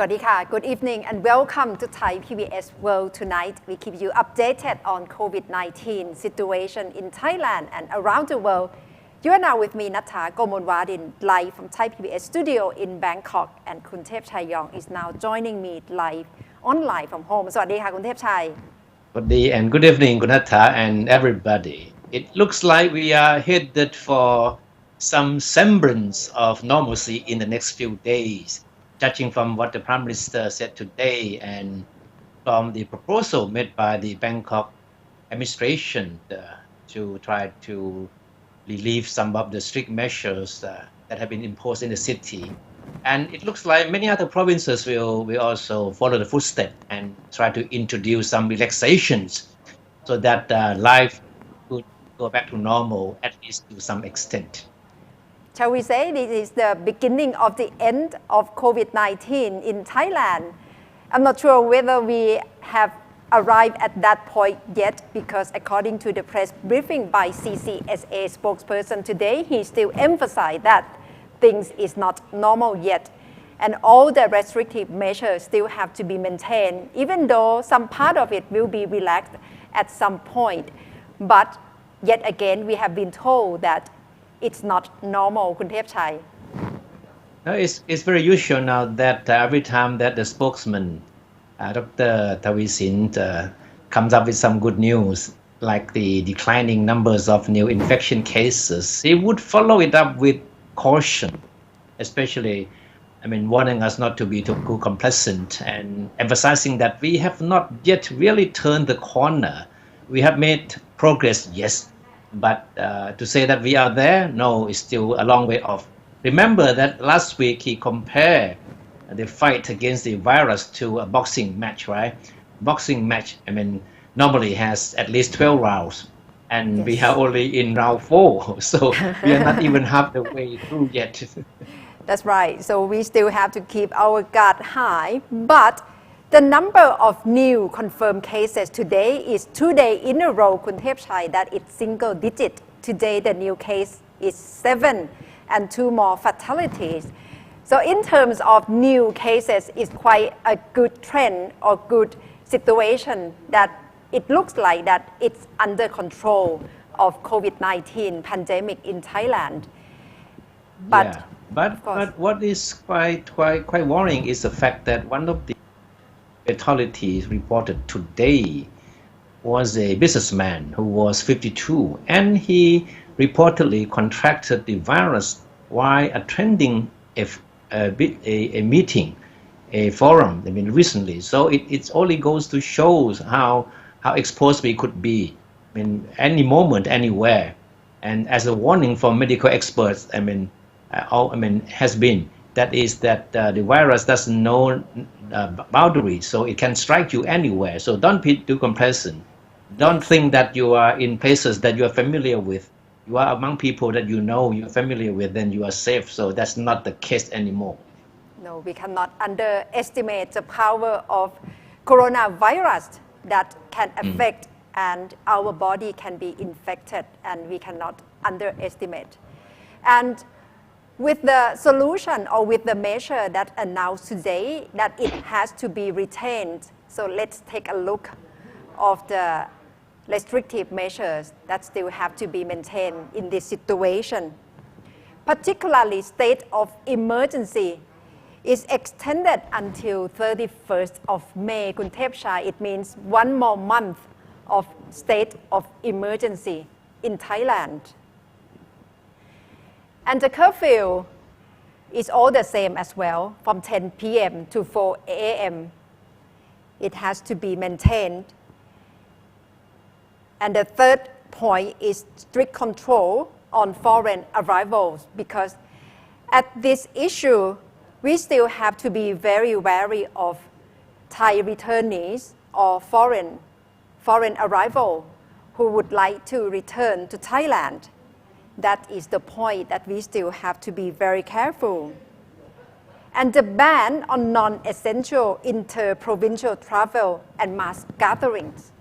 วัสดีค่ะ Good evening and welcome to Thai PBS World Tonight. We keep you updated on COVID-19 situation in Thailand and around the world. You are now with me, Natha Gomonwadin, live from Thai PBS studio in Bangkok, and Kun Thep Chayong is now joining me live online from home. สวัสดีค่ะคุณเทพชัย Good day and good evening, Gunata and everybody. It looks like we are headed for some semblance of normalcy in the next few days, judging from what the Prime Minister said today and from the proposal made by the Bangkok administration to try to relieve some of the strict measures that have been imposed in the city. And it looks like many other provinces will also follow the footsteps and try to introduce some relaxations so that life could go back to normal, at least to some extent. Shall we say this is the beginning of the end of COVID-19 in Thailand? I'm not sure whether we have arrived at that point yet, because according to the press briefing by CCSA spokesperson today, he still emphasized that things is not normal yet, and all the restrictive measures still have to be maintained, even though some part of it will be relaxed at some point. But yet again, we have been told that it's not normal. คุณเทพชัย No, it's very usual now that every time that the spokesman, Dr. Tavisin, comes up with some good news, like the declining numbers of new infection cases, he would follow it up with caution, especially, warning us not to be too complacent and emphasizing that we have not yet really turned the corner. We have made progress, yes, but to say that we are there, no, it's still a long way off. Remember that last week he compared the fight against the virus to a boxing match, right? Boxing match, normally has at least 12 rounds. And yes, we are only in round 4, so we are not even half the way through yet. That's right. So we still have to keep our guard high. But the number of new confirmed cases today is 2 days in a row, Kun Thep Chai, that it's single digit. Today the new case is 7 and 2 more fatalities. So in terms of new cases, it's quite a good trend or good situation that it looks like that it's under control of COVID-19 pandemic in Thailand. But what is quite worrying is the fact that one of the fatalities reported today was a businessman who was 52, and he reportedly contracted the virus while attending a meeting, a forum, recently. So it only goes to show how exposed we could be, any moment, anywhere. And as a warning from medical experts, has been, that is that the virus doesn't know boundaries, so it can strike you anywhere. So don't be too complacent. Don't think that you are in places that you are familiar with. You are among people that you know, you're familiar with, then you are safe. So that's not the case anymore. No, we cannot underestimate the power of coronavirus that can affect and our body can be infected, and we cannot underestimate. And with the solution or with the measure that announced today, that it has to be retained. So let's take a look of the restrictive measures that still have to be maintained in this situation. Particularly, state of emergency is extended until 31st of May. Kun Thep Chai, it means 1 more month of state of emergency in Thailand. And the curfew is all the same as well, from 10 p.m. to 4 a.m. It has to be maintained. And the third point is strict control on foreign arrivals, because at this issue, we still have to be very wary of Thai returnees or foreign arrival who would like to return to Thailand. That is the point that we still have to be very careful. And the ban on non-essential inter-provincial travel and mass gatherings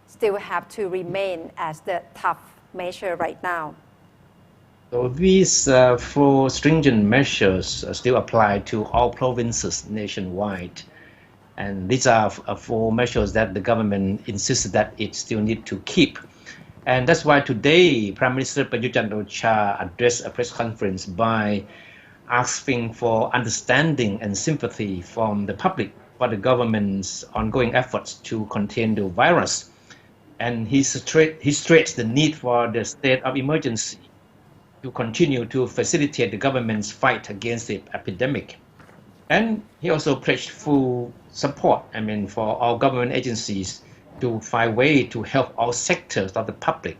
still have to remain as the tough measure right now. So these four stringent measures still apply to all provinces nationwide. And these are four measures that the government insisted that it still need to keep. And that's why today, Prime Minister Prayut Chan-o-cha addressed a press conference by asking for understanding and sympathy from the public for the government's ongoing efforts to contain the virus. And he stressed the need for the state of emergency to continue to facilitate the government's fight against the epidemic. And he also pledged full support, for all government agencies to find ways to help all sectors of the public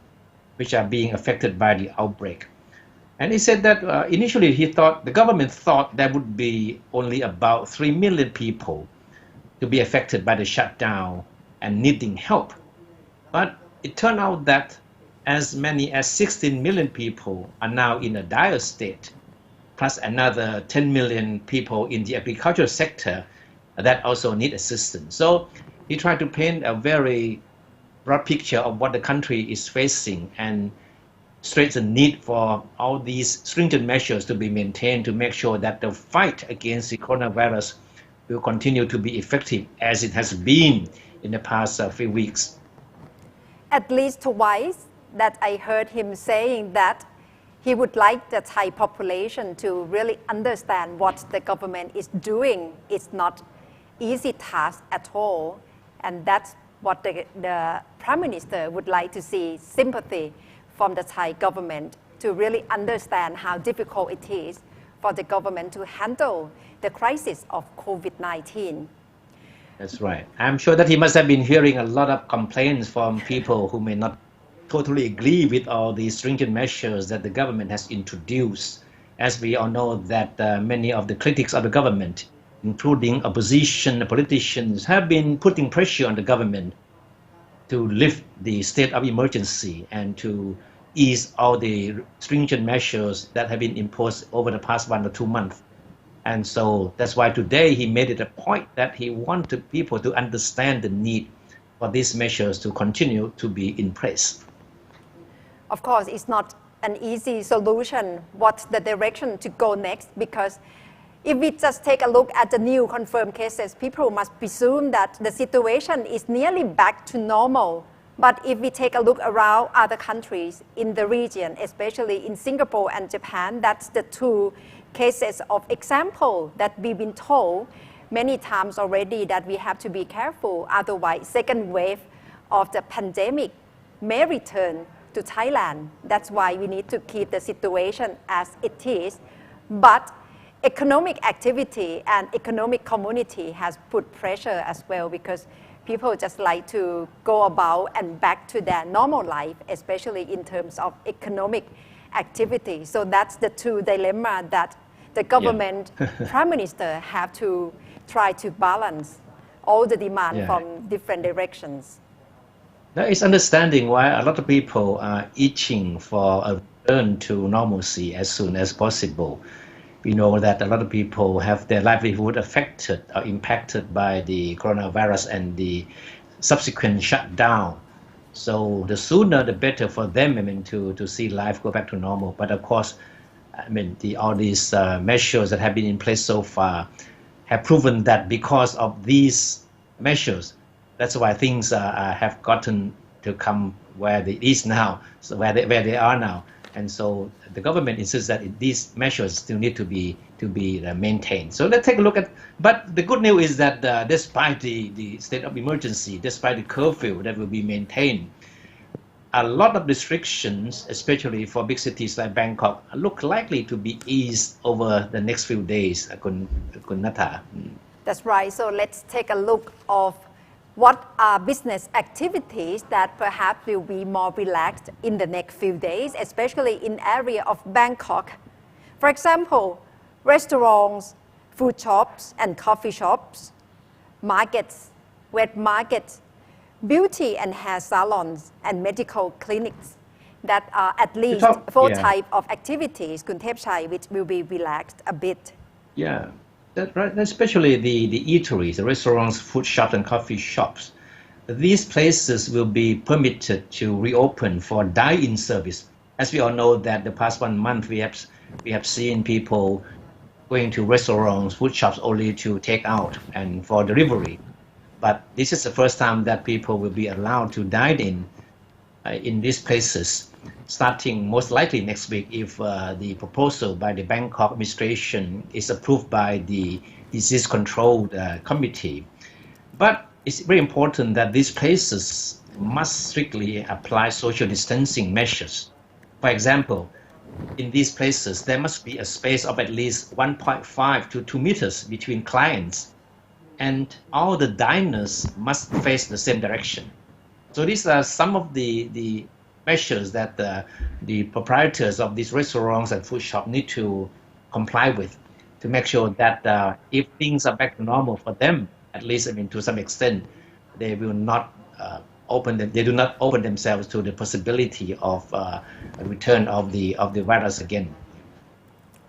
which are being affected by the outbreak. And he said that initially the government thought there would be only about 3 million people to be affected by the shutdown and needing help. But it turned out that as many as 16 million people are now in a dire state, plus another 10 million people in the agricultural sector that also need assistance. So he tried to paint a very broad picture of what the country is facing and stress the need for all these stringent measures to be maintained to make sure that the fight against the coronavirus will continue to be effective as it has been in the past few weeks. At least twice that I heard him saying that he would like the Thai population to really understand what the government is doing. It's not easy task at all. And that's what the Prime Minister would like to see, sympathy from the Thai government to really understand how difficult it is for the government to handle the crisis of COVID-19. That's right. I'm sure that he must have been hearing a lot of complaints from people who may not totally agree with all these stringent measures that the government has introduced. As we all know that many of the critics of the government, including opposition politicians, have been putting pressure on the government to lift the state of emergency and to ease all the stringent measures that have been imposed over the past 1 or 2 months. And so that's why today he made it a point that he wanted people to understand the need for these measures to continue to be in place. Of course, it's not an easy solution, what's the direction to go next, because if we just take a look at the new confirmed cases, people must presume that the situation is nearly back to normal. But if we take a look around other countries in the region, especially in Singapore and Japan, that's the two cases of example that we've been told many times already that we have to be careful. Otherwise, second wave of the pandemic may return to Thailand. That's why we need to keep the situation as it is. But economic activity and economic community has put pressure as well, because people just like to go about and back to their normal life, especially in terms of economic activity. So that's the two dilemma that the government Prime Minister have to try to balance all the demand from different directions. There is understanding why a lot of people are itching for a return to normalcy as soon as possible. We know that a lot of people have their livelihood affected or impacted by the coronavirus and the subsequent shutdown. So the sooner the better for them, to see life go back to normal. But of course, all these measures that have been in place so far have proven that because of these measures, that's why things have gotten to come where it is now, so where they are now. And so the government insists that these measures still need to be maintained. So let's take a look at. But the good news is that despite the state of emergency, despite the curfew that will be maintained, a lot of restrictions, especially for big cities like Bangkok, look likely to be eased over the next few days. Kun Nata. That's right. So let's take a look of what are business activities that perhaps will be more relaxed in the next few days, especially in area of Bangkok. For example, restaurants, food shops and coffee shops, markets, wet markets, beauty and hair salons, and medical clinics. That are at least four types of activities, Kun Thepchai, which will be relaxed a bit. Yeah. That's right, especially the eateries, the restaurants, food shops, and coffee shops. These places will be permitted to reopen for dine-in service as we all know that the past 1 month we have seen people going to restaurants, food shops only to take out and for delivery. But this is the first time that people will be allowed to dine in these places, starting most likely next week if the proposal by the Bangkok administration is approved by the Disease Control Committee. But it's very important that these places must strictly apply social distancing measures. For example, in these places, there must be a space of at least 1.5 to 2 meters between clients, and all the diners must face the same direction. So these are some of the measures that the proprietors of these restaurants and food shops need to comply with to make sure that if things are back to normal for them, at least to some extent, they will not they do not open themselves to the possibility of a return of the virus again.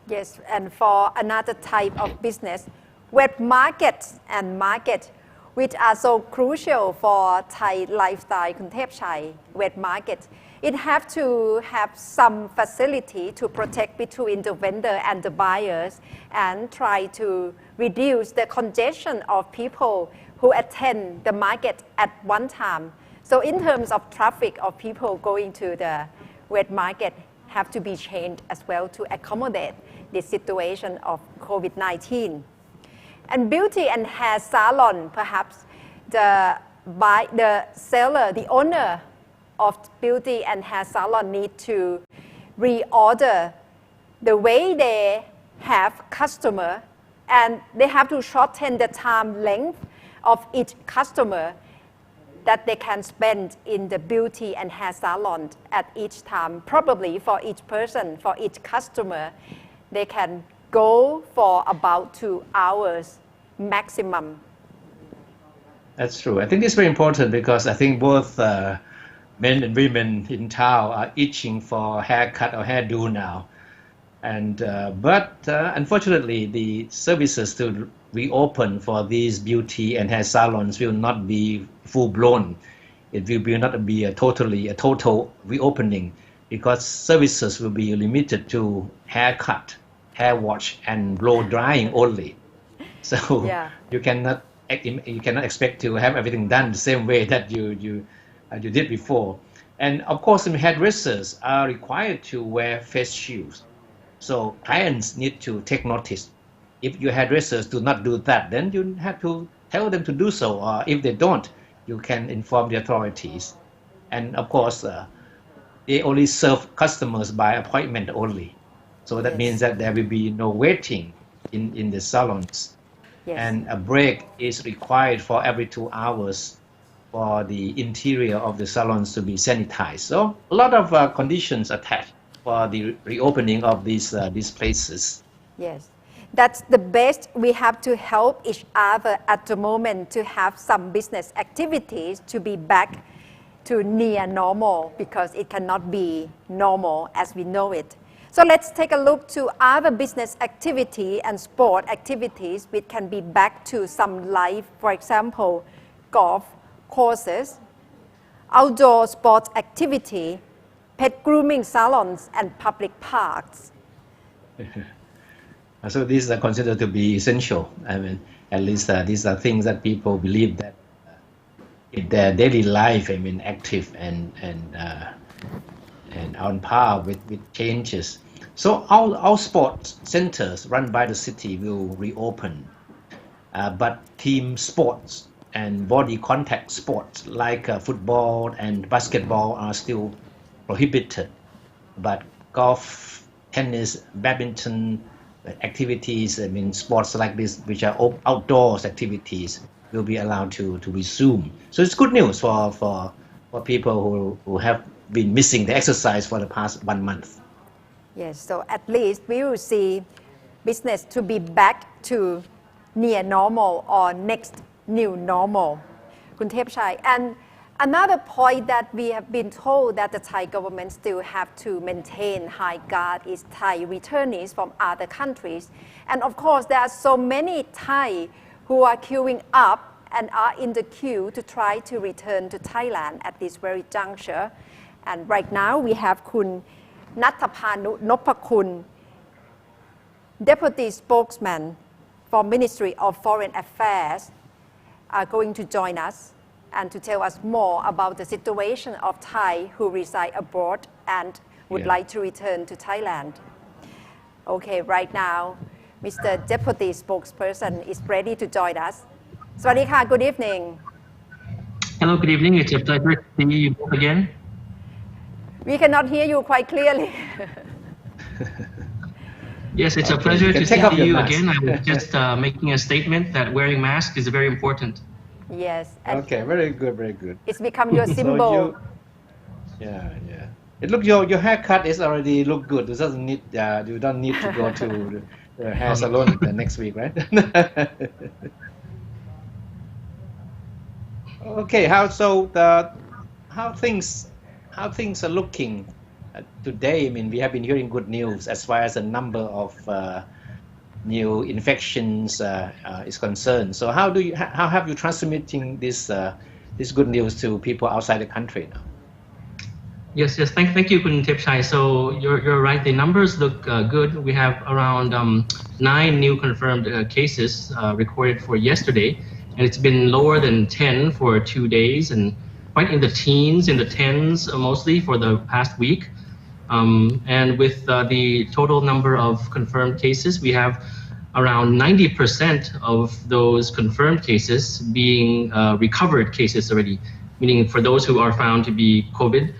Yes, and for another type of business, wet markets and market, which are so crucial for Thai lifestyle, Kuntepchai, wet market, it have to have some facility to protect between the vendor and the buyers and try to reduce the congestion of people who attend the market at one time. So in terms of traffic of people going to the wet market have to be changed as well to accommodate the situation of COVID-19. And beauty and hair salon, perhaps the seller, the owner of beauty and hair salon need to reorder the way they have customer, and they have to shorten the time length of each customer that they can spend in the beauty and hair salon at each time. Probably for each person, for each customer, they can go for about 2 hours maximum. That's true. I think it's very important because I think both men and women in town are itching for haircut or hairdo now. And but unfortunately, the services to reopen for these beauty and hair salons will not be full blown. It will not be a total reopening because services will be limited to haircut, hair wash, and blow drying only. So you cannot expect to have everything done the same way that you did before. And of course, hairdressers are required to wear face shields. So clients need to take notice. If your hairdressers do not do that, then you have to tell them to do so. Or if they don't, you can inform the authorities. And of course, they only serve customers by appointment only. So that means that there will be no waiting in the salons. Yes. And a break is required for every 2 hours for the interior of the salons to be sanitized. So a lot of conditions attached for the reopening of these places. Yes, that's the best. We have to help each other at the moment to have some business activities to be back to near normal, because it cannot be normal as we know it. So let's take a look to other business activity and sport activities which can be back to some life. For example, golf courses, outdoor sports activity, pet grooming salons, and public parks. So these are considered to be essential. I mean, at least these are things that people believe that in their daily life, active and on par with changes. So all sports centers run by the city will reopen, but team sports and body contact sports like football and basketball are still prohibited. But golf, tennis, badminton activities, sports like this, which are outdoors activities, will be allowed to resume. So it's good news for people who have been missing the exercise for the past 1 month. Yes, so at least we will see business to be back to near normal or next new normal. Kuntepchai. And another point that we have been told that the Thai government still have to maintain high guard is Thai returnees from other countries. And of course, there are so many Thai who are queuing up and are in the queue to try to return to Thailand at this very juncture. And right now we have Kun Natapanu Nopakun, Deputy Spokesman for Ministry of Foreign Affairs, are going to join us and to tell us more about the situation of Thai who reside abroad and would like to return to Thailand. Okay, right now, Mr. Deputy Spokesperson is ready to join us. สวัสดีค่ะ Good evening. Hello, good evening. It's a pleasure to see you both again. We cannot hear you quite clearly. Yes, it's a pleasure to see you again. I was just making a statement that wearing mask is very important. Yes. Okay, very good, very good. It's become your symbol. It look your haircut is already look good. It doesn't need you don't need to go to the hair salon the next week, right? Okay, how things are looking today? I mean, we have been hearing good news as far as the number of new infections is concerned. So how have you transmitting this good news to people outside the country now? Yes. Thank you, Kun Tepchai. So you're right. The numbers look good. We have around 9 new confirmed cases recorded for yesterday, and it's been lower than 10 for 2 days, and quite in the teens, in the tens mostly for the past week. And with the total number of confirmed cases, we have around 90% of those confirmed cases being recovered cases already, meaning for those who are found to be COVID,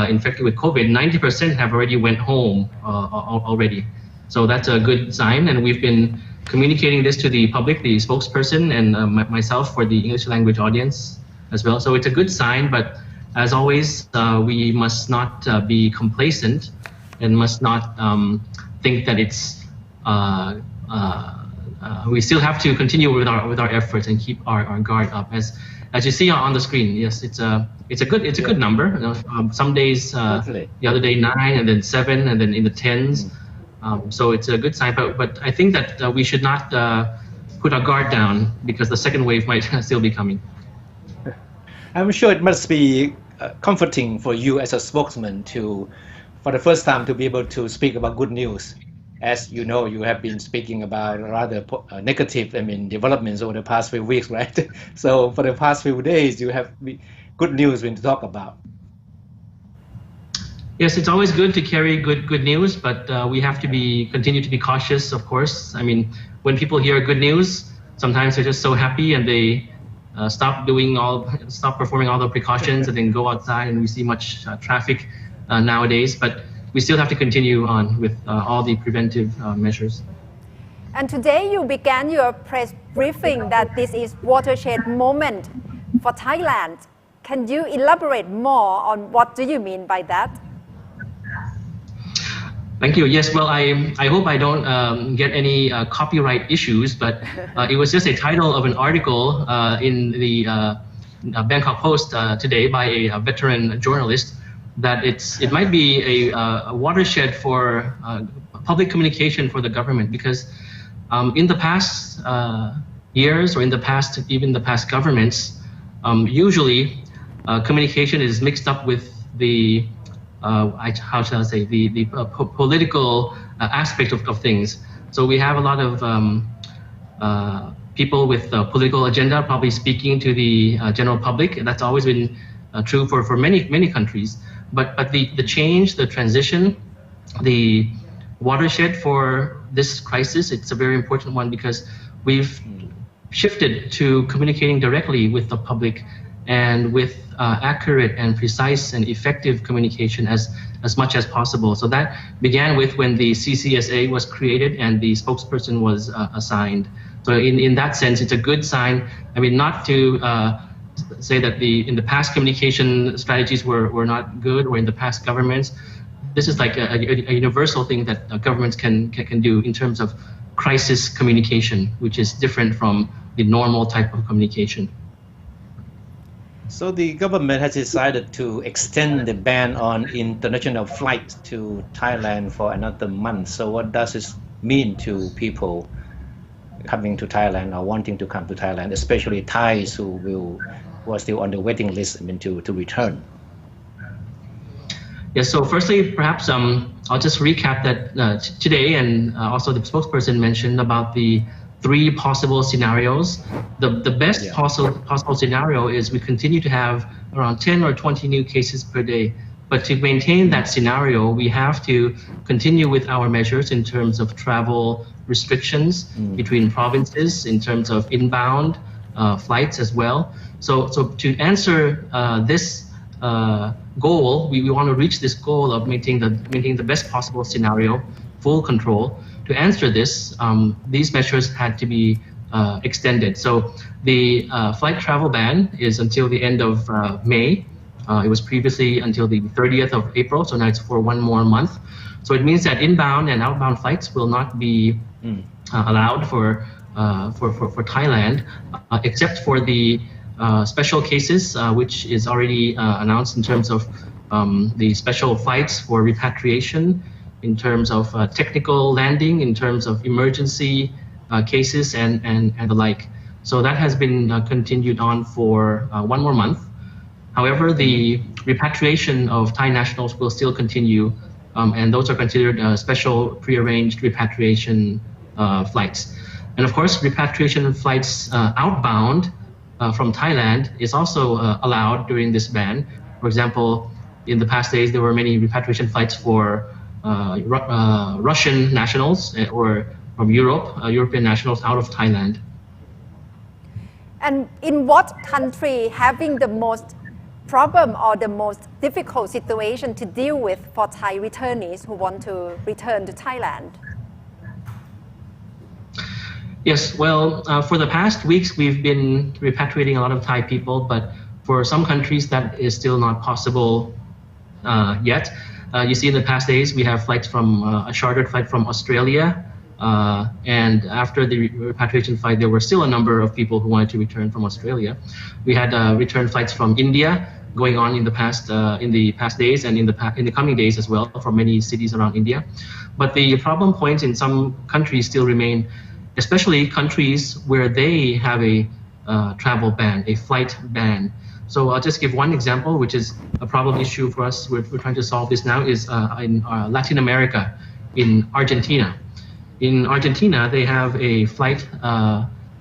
infected with COVID, 90% have already went home already. So that's a good sign, and we've been communicating this to the public, the spokesperson, and myself for the English language audience as well. So it's a good sign, but as always, we must not be complacent and must not think that it's. We still have to continue with our efforts and keep our guard up. As you see on the screen, yes, it's a good number. You know, some days, the other day 9, and then 7, and then in the tens. So it's a good sign. But I think that we should not put our guard down because the second wave might still be coming. I'm sure it must be comforting for you as a spokesman for the first time, to be able to speak about good news. As you know, you have been speaking about rather negative, developments over the past few weeks, right? So for the past few days, you have good news to talk about. Yes, it's always good to carry good news, but we have to continue to be cautious, of course. I mean, when people hear good news, sometimes they're just so happy and they stop performing all the precautions and then go outside, and we see much traffic nowadays. But we still have to continue on with all the preventive measures. And today you began your press briefing that this is watershed moment for Thailand. Can you elaborate more on what do you mean by that? Thank you. Yes, well, I hope I don't get any copyright issues, but it was just a title of an article in the Bangkok Post today by a veteran journalist, that it might be a watershed for public communication for the government, because in the past years, or in the past, even the past governments, usually communication is mixed up with the how shall I say, the political aspect of things. So we have a lot of people with a political agenda probably speaking to the general public. That's always been true for many countries. But the change, the transition, the watershed for this crisis, it's a very important one, because we've shifted to communicating directly with the public and with accurate and precise and effective communication as much as possible. So that began with when the CCSA was created and the spokesperson was assigned. So in that sense, it's a good sign. I mean, not to say that in the past communication strategies were not good, or in the past governments. This is like a universal thing that governments can do in terms of crisis communication, which is different from the normal type of communication. So the government has decided to extend the ban on international flights to Thailand for another month. So what does this mean to people coming to Thailand or wanting to come to Thailand, especially Thais who are still on the waiting list to return? Yes, so firstly, perhaps I'll just recap that today, and also the spokesperson mentioned about the 3 possible scenarios. The best possible scenario is we continue to have around 10 or 20 new cases per day. But to maintain that scenario, we have to continue with our measures in terms of travel restrictions between provinces, in terms of inbound flights as well. So to answer this goal, we want to reach this goal of maintaining the best possible scenario, full control. To answer this, these measures had to be extended. So the flight travel ban is until the end of May. It was previously until the 30th of April, so now it's for 1 more month. So it means that inbound and outbound flights will not be allowed for Thailand, except for the special cases, which is already announced in terms of the special flights for repatriation, in terms of technical landing, in terms of emergency cases and the like. So that has been continued on for 1 more month. However, the repatriation of Thai nationals will still continue, and those are considered special prearranged repatriation flights. And of course, repatriation flights outbound from Thailand is also allowed during this ban. For example, in the past days, there were many repatriation flights for Russian nationals or from Europe, European nationals out of Thailand. And in what country having the most problem or the most difficult situation to deal with for Thai returnees who want to return to Thailand? Yes, well, for the past weeks, we've been repatriating a lot of Thai people, but for some countries that is still not possible yet. You see in the past days, we have flights from a chartered flight from Australia, and after the repatriation flight, there were still a number of people who wanted to return from Australia. We had return flights from India going on in the past days and in the coming days as well from many cities around India. But the problem points in some countries still remain, especially countries where they have a travel ban, a flight ban. So I'll just give one example, which is a problem issue for us. We're trying to solve this now is in Latin America, in Argentina. In Argentina, they have a flight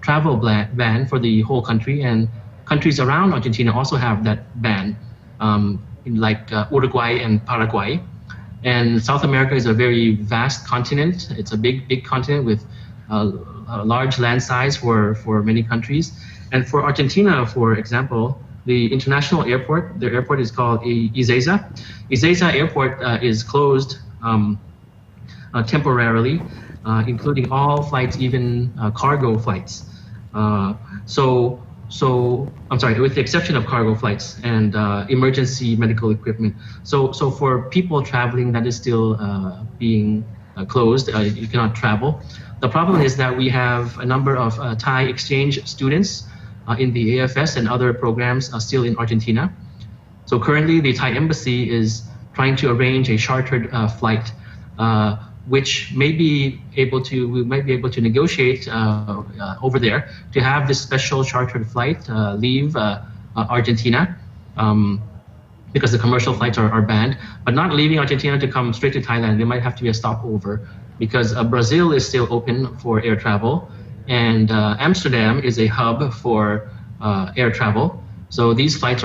travel ban for the whole country, and countries around Argentina also have that ban, like Uruguay and Paraguay. And South America is a very vast continent. It's a big continent with a large land size for many countries. And for Argentina, for example, the international airport, their airport is called Ezeiza. Ezeiza Airport is closed temporarily, including all flights, even cargo flights. So I'm sorry, with the exception of cargo flights and emergency medical equipment. So for people traveling, that is still being closed. You cannot travel. The problem is that we have a number of Thai exchange students in the AFS and other programs still in Argentina. So currently, the Thai embassy is trying to arrange a chartered flight, which we might be able to negotiate over there to have this special chartered flight leave Argentina, because the commercial flights are banned, but not leaving Argentina to come straight to Thailand. There might have to be a stopover because Brazil is still open for air travel, and Amsterdam is a hub for air travel. So these flights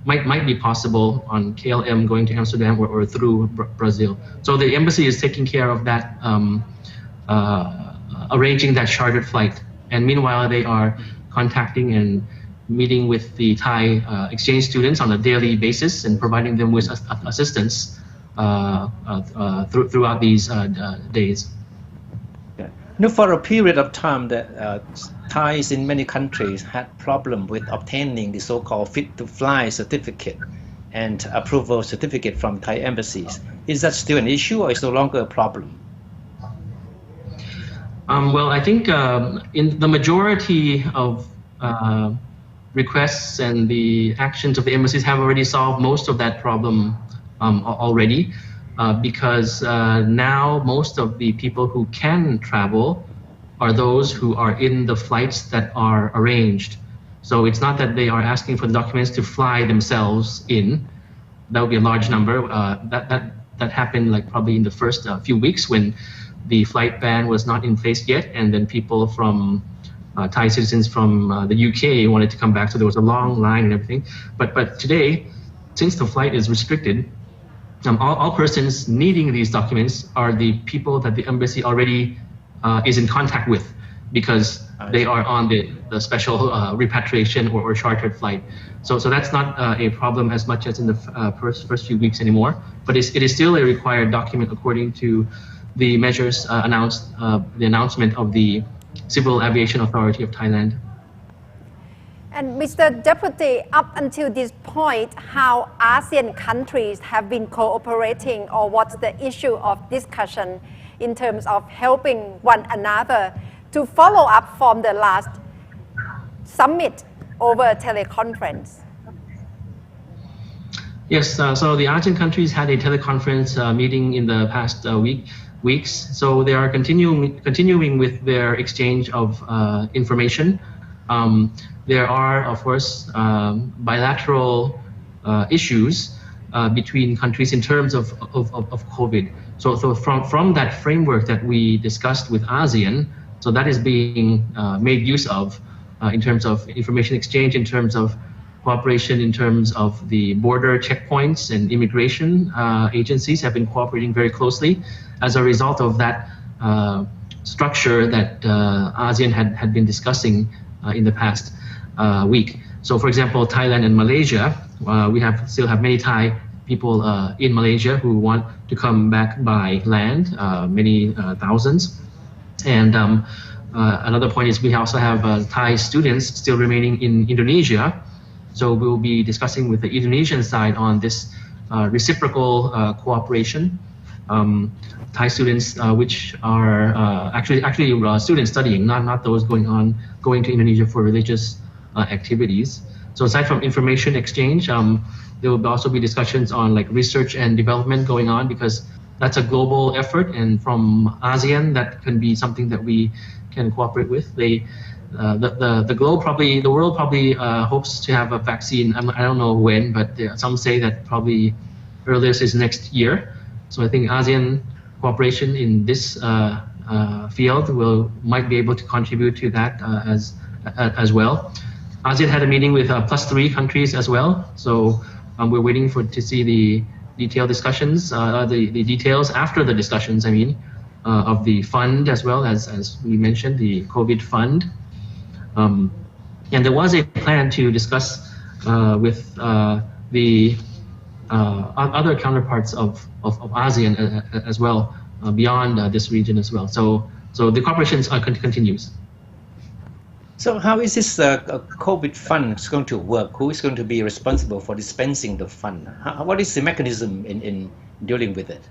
might be possible on KLM going to Amsterdam or through Brazil. So the embassy is taking care of that, arranging that chartered flight. And meanwhile, they are contacting and meeting with the Thai exchange students on a daily basis and providing them with assistance throughout these days. Yeah. Now, for a period of time that Thais in many countries had problem with obtaining the so-called fit-to-fly certificate and approval certificate from Thai embassies. Is that still an issue, or is no longer a problem? Well, I think in the majority of requests and the actions of the embassies have already solved most of that problem already, because now most of the people who can travel are those who are in the flights that are arranged. So it's not that they are asking for the documents to fly themselves in, that would be a large number. That happened like probably in the first few weeks when the flight ban was not in place yet, and then people from Thai citizens from the UK wanted to come back, so there was a long line and everything. But today, since the flight is restricted, all persons needing these documents are the people that the embassy already is in contact with, because they are on the special repatriation or chartered flight. So that's not a problem as much as in the first few weeks anymore. But it is still a required document according to the measures announced, the announcement of the Civil Aviation Authority of Thailand. And Mr. Deputy, up until this point, how ASEAN countries have been cooperating, or what's the issue of discussion in terms of helping one another to follow up from the last summit over teleconference? Yes, so the ASEAN countries had a teleconference meeting in the past weeks. So they are continuing with their exchange of information. There are, of course, bilateral issues between countries in terms of COVID. So from that framework that we discussed with ASEAN, so that is being made use of in terms of information exchange, in terms of cooperation, in terms of the border checkpoints and immigration agencies have been cooperating very closely as a result of that structure that ASEAN had been discussing in the past week. So for example, Thailand and Malaysia, we still have many Thai people in Malaysia who want to come back by land, many thousands. And another point is we also have Thai students still remaining in Indonesia. So we'll be discussing with the Indonesian side on this reciprocal cooperation. Thai students, which are actually students studying, not those going to Indonesia for religious activities. So aside from information exchange, there will also be discussions on like research and development going on, because that's a global effort, and from ASEAN that can be something that we can cooperate with. The world probably hopes to have a vaccine. I don't know when, but some say that probably earliest is next year. So I think ASEAN cooperation in this field might be able to contribute to that as well. ASEAN had a meeting with +3 countries as well. So we're waiting to see the detailed discussions, the details after the discussions, of the fund, as well as we mentioned, the COVID fund. And there was a plan to discuss with the other counterparts of ASEAN as well, beyond this region as well. So the cooperation continues. So how is this COVID fund going to work? Who is going to be responsible for dispensing the fund? What is the mechanism in dealing with it?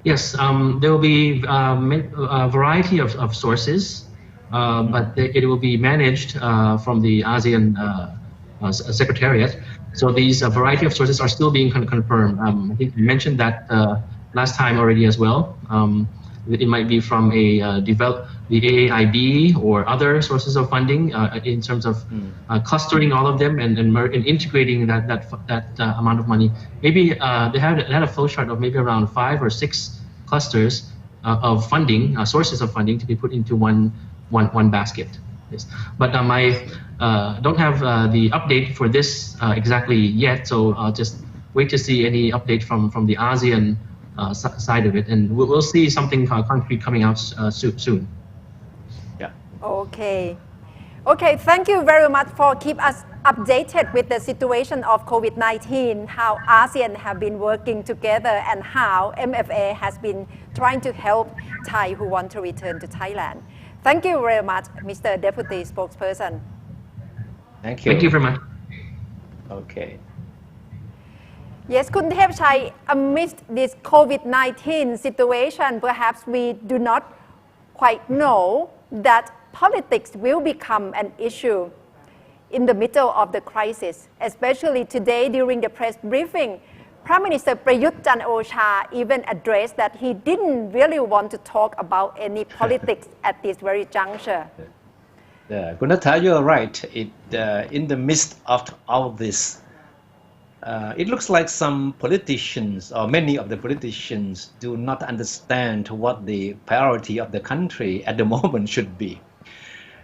Yes, there will be a variety of sources, but it will be managed from the ASEAN Secretariat. So these variety of sources are still being confirmed. I think you mentioned that last time already as well. It might be from the AAIB or other sources of funding in terms of clustering all of them and integrating that amount of money. Maybe they had a flow chart of maybe around 5 or 6 clusters of funding, sources of funding to be put into one basket. Yes. But I don't have the update for this exactly yet, so I'll just wait to see any update from the ASEAN side of it, and we'll see something concrete coming out soon. Yeah. Okay, thank you very much for keep us updated with the situation of COVID-19, how ASEAN have been working together, and how MFA has been trying to help Thai who want to return to Thailand. Thank you very much, Mr. Deputy Spokesperson. Thank you. Thank you very much. Okay. Yes, Khun Thepchai, amidst this COVID-19 situation, perhaps we do not quite know that politics will become an issue in the middle of the crisis. Especially today during the press briefing, Prime Minister Prayut Chan-o-cha even addressed that he didn't really want to talk about any politics at this very juncture. Gunata, you're right. In the midst of all this it looks like some politicians, or many of the politicians, do not understand what the priority of the country at the moment should be.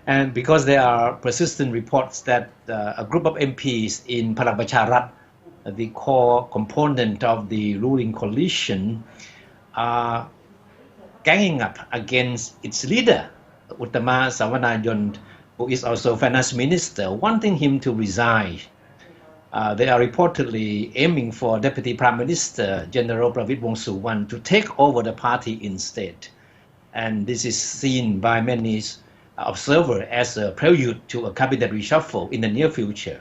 And because there are persistent reports that a group of MPs in Palang Pracharat, the core component of the ruling coalition, are ganging up against its leader, Uttama Sawanayon, who is also finance minister, wanting him to resign. They are reportedly aiming for Deputy Prime Minister General Pravit Wongsuwan to take over the party instead. And this is seen by many observers as a prelude to a cabinet reshuffle in the near future.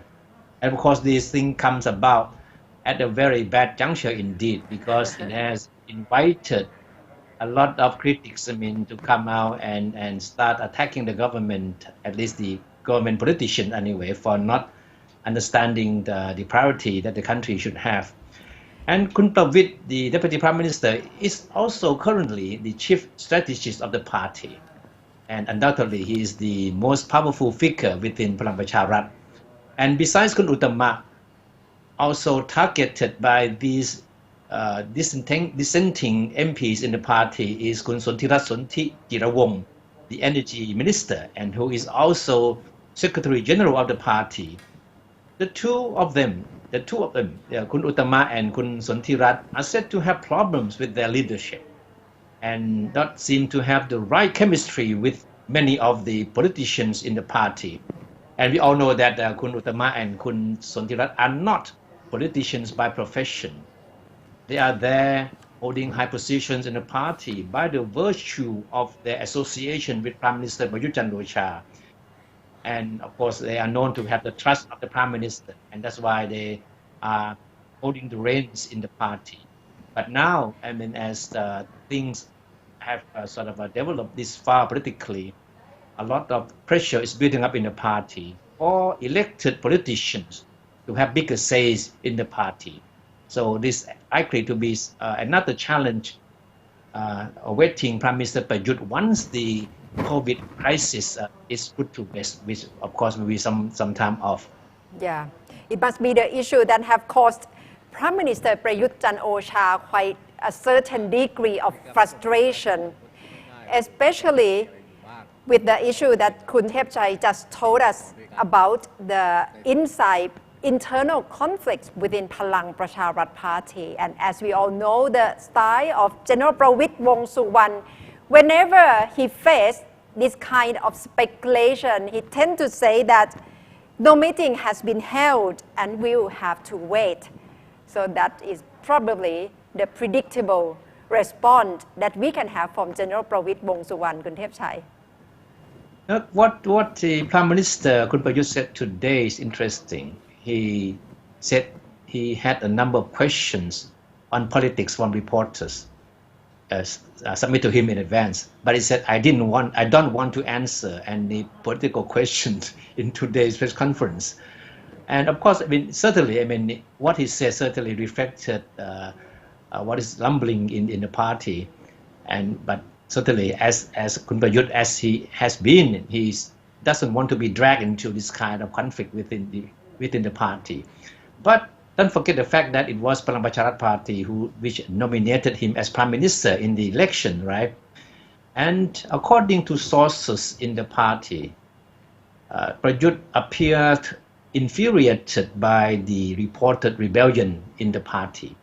And of course, this thing comes about at a very bad juncture indeed, because it has invited a lot of critics, to come out and start attacking the government, at least the government politician anyway, for not understanding the priority that the country should have. And Kun Pravit, the Deputy Prime Minister, is also currently the chief strategist of the party. And undoubtedly, he is the most powerful figure within Palang Pracharat. And besides Kun Uttama, also targeted by these dissenting MPs in the party is Kun Sontirat Sonti Jirawong, the energy minister, and who is also Secretary General of the party. The two of them, Kun Uttama and Kun Sontirat, are said to have problems with their leadership and not seem to have the right chemistry with many of the politicians in the party. And we all know that Kun Uttama and Kun Sontirat are not politicians by profession. They are there holding high positions in the party by the virtue of their association with Prime Minister Prayut Chan-o-cha. And of course, they are known to have the trust of the Prime Minister, and that's why they are holding the reins in the party. But now, as things have developed this far politically, a lot of pressure is building up in the party for elected politicians to have bigger says in the party. So this likely to be another challenge awaiting Prime Minister Prayut once the COVID crisis is put to rest, which of course will be some time off. Yeah, it must be the issue that have caused Prime Minister Prayut Chan-o-cha quite a certain degree of frustration, especially with the issue that Kun Thepchai just told us about the internal conflicts within Palang Pracharat Party. And as we all know, the style of General Pravit Wongsuwan, whenever he faced this kind of speculation, he tends to say that no meeting has been held and we will have to wait. So that is probably the predictable response that we can have from General Pravit Wongsuwan, Kun Thepchai. What the Prime Minister Kun Prayut said today is interesting. He said he had a number of questions on politics from reporters submit to him in advance, but he said, I don't want to answer any political questions in today's press conference. And of course, certainly, what he said certainly reflected what is rumbling in the party, but certainly as Kun Prayut, as he has been, he doesn't want to be dragged into this kind of conflict within the party. But don't forget the fact that it was Palang Pracharat Party which nominated him as Prime Minister in the election, right? And according to sources in the party, Prayut appeared infuriated by the reported rebellion in the party.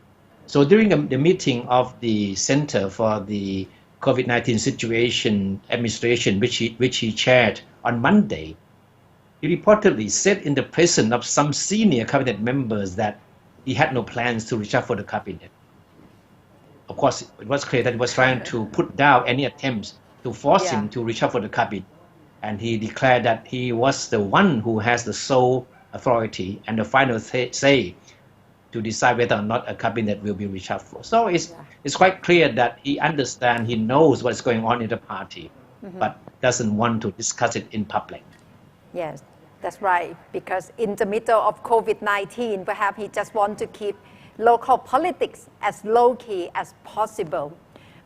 So during the meeting of the Center for the COVID-19 Situation Administration, which he chaired on Monday, he reportedly said in the presence of some senior cabinet members that he had no plans to reshuffle the cabinet. Of course, it was clear that he was trying to put down any attempts to force him to reshuffle the cabinet. And he declared that he was the one who has the sole authority and the final say to decide whether or not a cabinet will be reshuffled. So it's quite clear that he understands, he knows what's going on in the party, but doesn't want to discuss it in public. Yes, that's right. Because in the middle of COVID-19, perhaps he just wants to keep local politics as low-key as possible.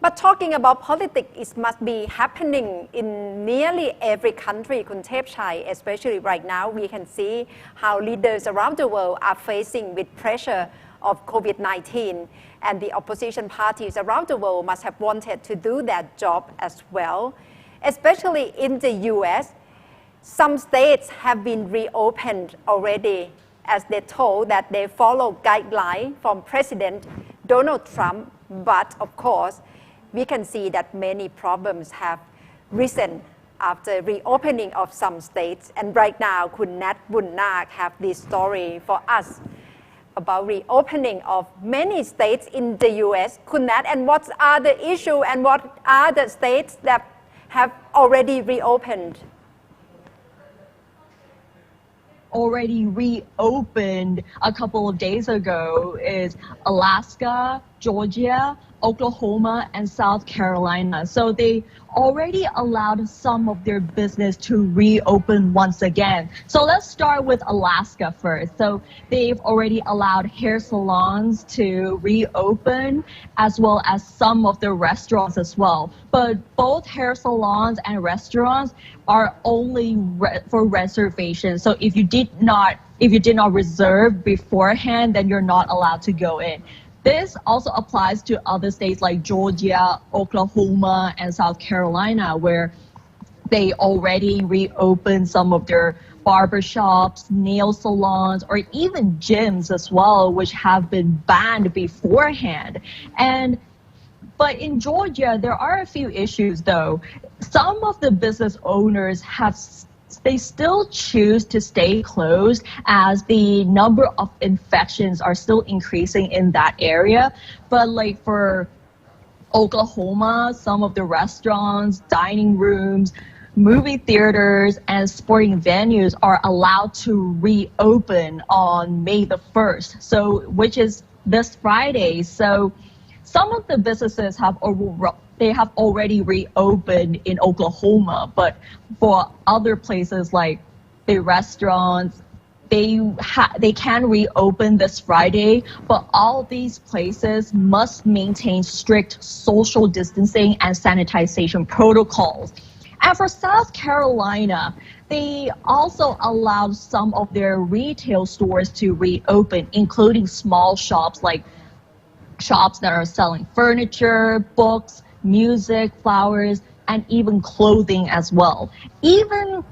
But talking about politics, it must be happening in nearly every country, Kun Thepchai, especially right now. We can see how leaders around the world are facing with pressure of COVID-19, and the opposition parties around the world must have wanted to do that job as well. Especially in the US, some states have been reopened already, as they told that they follow guidelines from President Donald Trump, but of course, we can see that many problems have risen after reopening of some states. And right now, Kun Nat Bunnak have this story for us about reopening of many states in the US. Kun Nat, and what are the issues and what are the states that have already reopened? Already reopened a couple of days ago is Alaska, Georgia, Oklahoma, and South Carolina. So they already allowed some of their business to reopen once again. So let's start with Alaska first. So they've already allowed hair salons to reopen, as well as some of the restaurants as well. But both hair salons and restaurants are only for reservations. So if you did not reserve beforehand, then you're not allowed to go in. This also applies to other states like Georgia, Oklahoma, and South Carolina, where they already reopened some of their barbershops, nail salons, or even gyms as well, which have been banned beforehand. But in Georgia, there are a few issues though. Some of the business owners they still choose to stay closed as the number of infections are still increasing in that area. But like for Oklahoma, some of the restaurants, dining rooms, movie theaters, and sporting venues are allowed to reopen on May the 1st, so which is this Friday. So some of the businesses have already reopened in Oklahoma, but for other places like the restaurants, they can reopen this Friday, but all these places must maintain strict social distancing and sanitization protocols. And for South Carolina, they also allowed some of their retail stores to reopen, including small shops like shops that are selling furniture, books, music, flowers, and even clothing as well. Even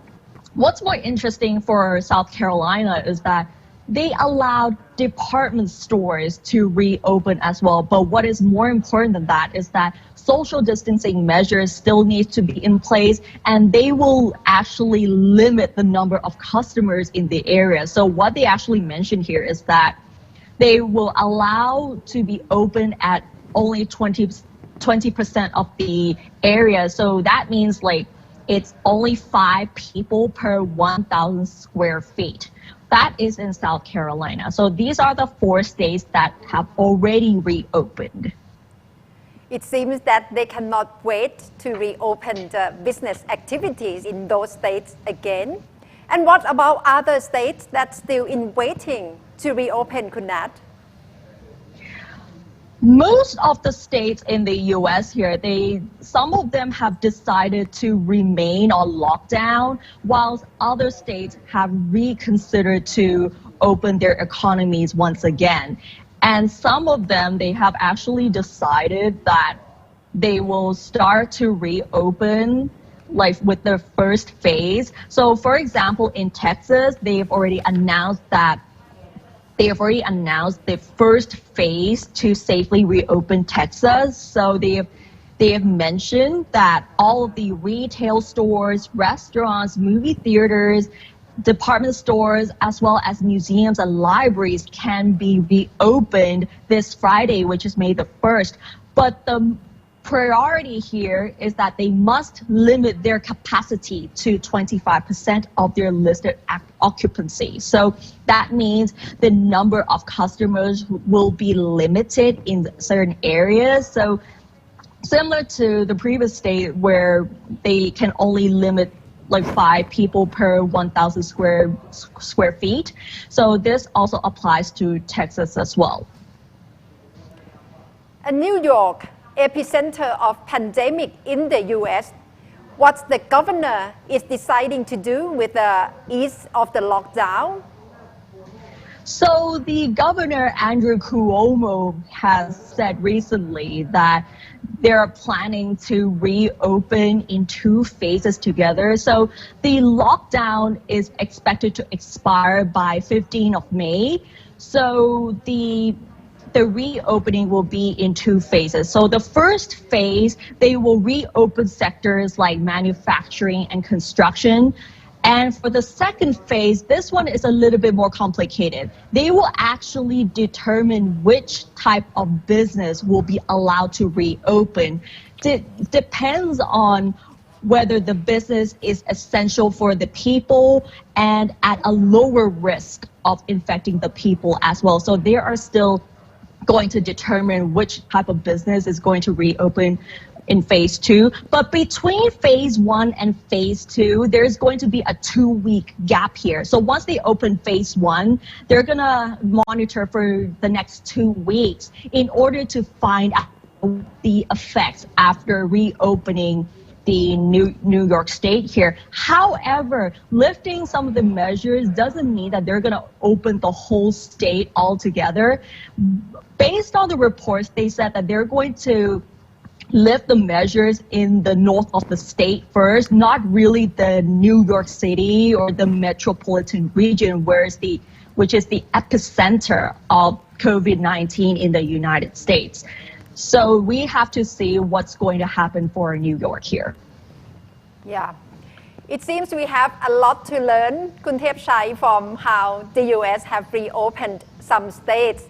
what's more interesting for South Carolina is that they allowed department stores to reopen as well. But what is more important than that is that social distancing measures still need to be in place, and they will actually limit the number of customers in the area. So what they actually mentioned here is that they will allow to be open at only 20% of the area. So that means like it's only 5 people per 1,000 square feet. That is in South Carolina. So these are the 4 states that have already reopened. It seems that they cannot wait to reopen the business activities in those states again. And what about other states that's still in waiting to reopen, Kun Nat? Most of the states in the US here, some of them have decided to remain on lockdown, whilst other states have reconsidered to open their economies once again. And some of them, they have actually decided that they will start to reopen like with their first phase. So for example, in Texas, they've already announced the first phase to safely reopen Texas. So they have mentioned that all of the retail stores, restaurants, movie theaters, department stores, as well as museums and libraries can be reopened this Friday, which is May the 1st. But the priority here is that they must limit their capacity to 25% of their listed occupancy. So that means the number of customers will be limited in certain areas. So similar to the previous state where they can only limit like 5 people per 1,000 square feet. So this also applies to Texas as well. And New York epicenter of pandemic in the US, what the governor is deciding to do with the ease of the lockdown? So the governor, Andrew Cuomo, has said recently that they're planning to reopen in 2 phases together. So the lockdown is expected to expire by 15th of May. So the reopening will be in 2 phases. So the first phase, they will reopen sectors like manufacturing and construction. And for the second phase, this one is a little bit more complicated. They will actually determine which type of business will be allowed to reopen. It depends on whether the business is essential for the people and at a lower risk of infecting the people as well. So they are still going to determine which type of business is going to reopen in phase 2. But between phase 1 and phase 2, there's going to be a 2-week gap here. So once they open phase 1, they're going to monitor for the next 2 weeks in order to find out the effects after reopening the New York State here. However, lifting some of the measures doesn't mean that they're going to open the whole state altogether. Based on the reports, they said that they're going to lift the measures in the north of the state first, not really the New York City or the metropolitan region, which is the epicenter of COVID-19 in the United States. So we have to see what's going to happen for New York here. Yeah. It seems we have a lot to learn, Kun Thepchai, from how the US have reopened some states,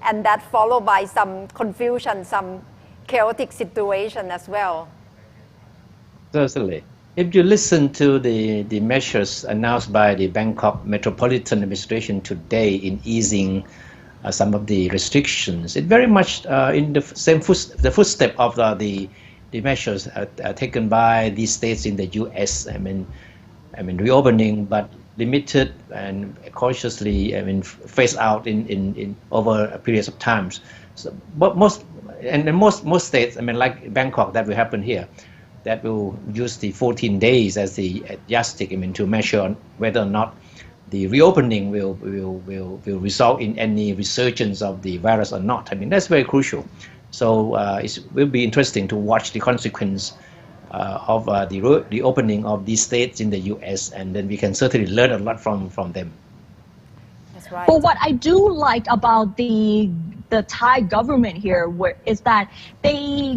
and that followed by some confusion, some chaotic situation as well. Certainly. If you listen to the measures announced by the Bangkok Metropolitan Administration today in easing some of the restrictions, it very much in the same footstep of the measures taken by these states in the U.S. I mean reopening, but limited and cautiously. Phased out in over a period of times. So, but most states, like Bangkok, that will happen here, that will use the 14 days as the yardstick, to measure whether or not the reopening will result in any resurgence of the virus or not. That's very crucial. So it will be interesting to watch the consequence of the reopening of these states in the U.S., and then we can certainly learn a lot from them. That's right. But what I do like about the Thai government here is that they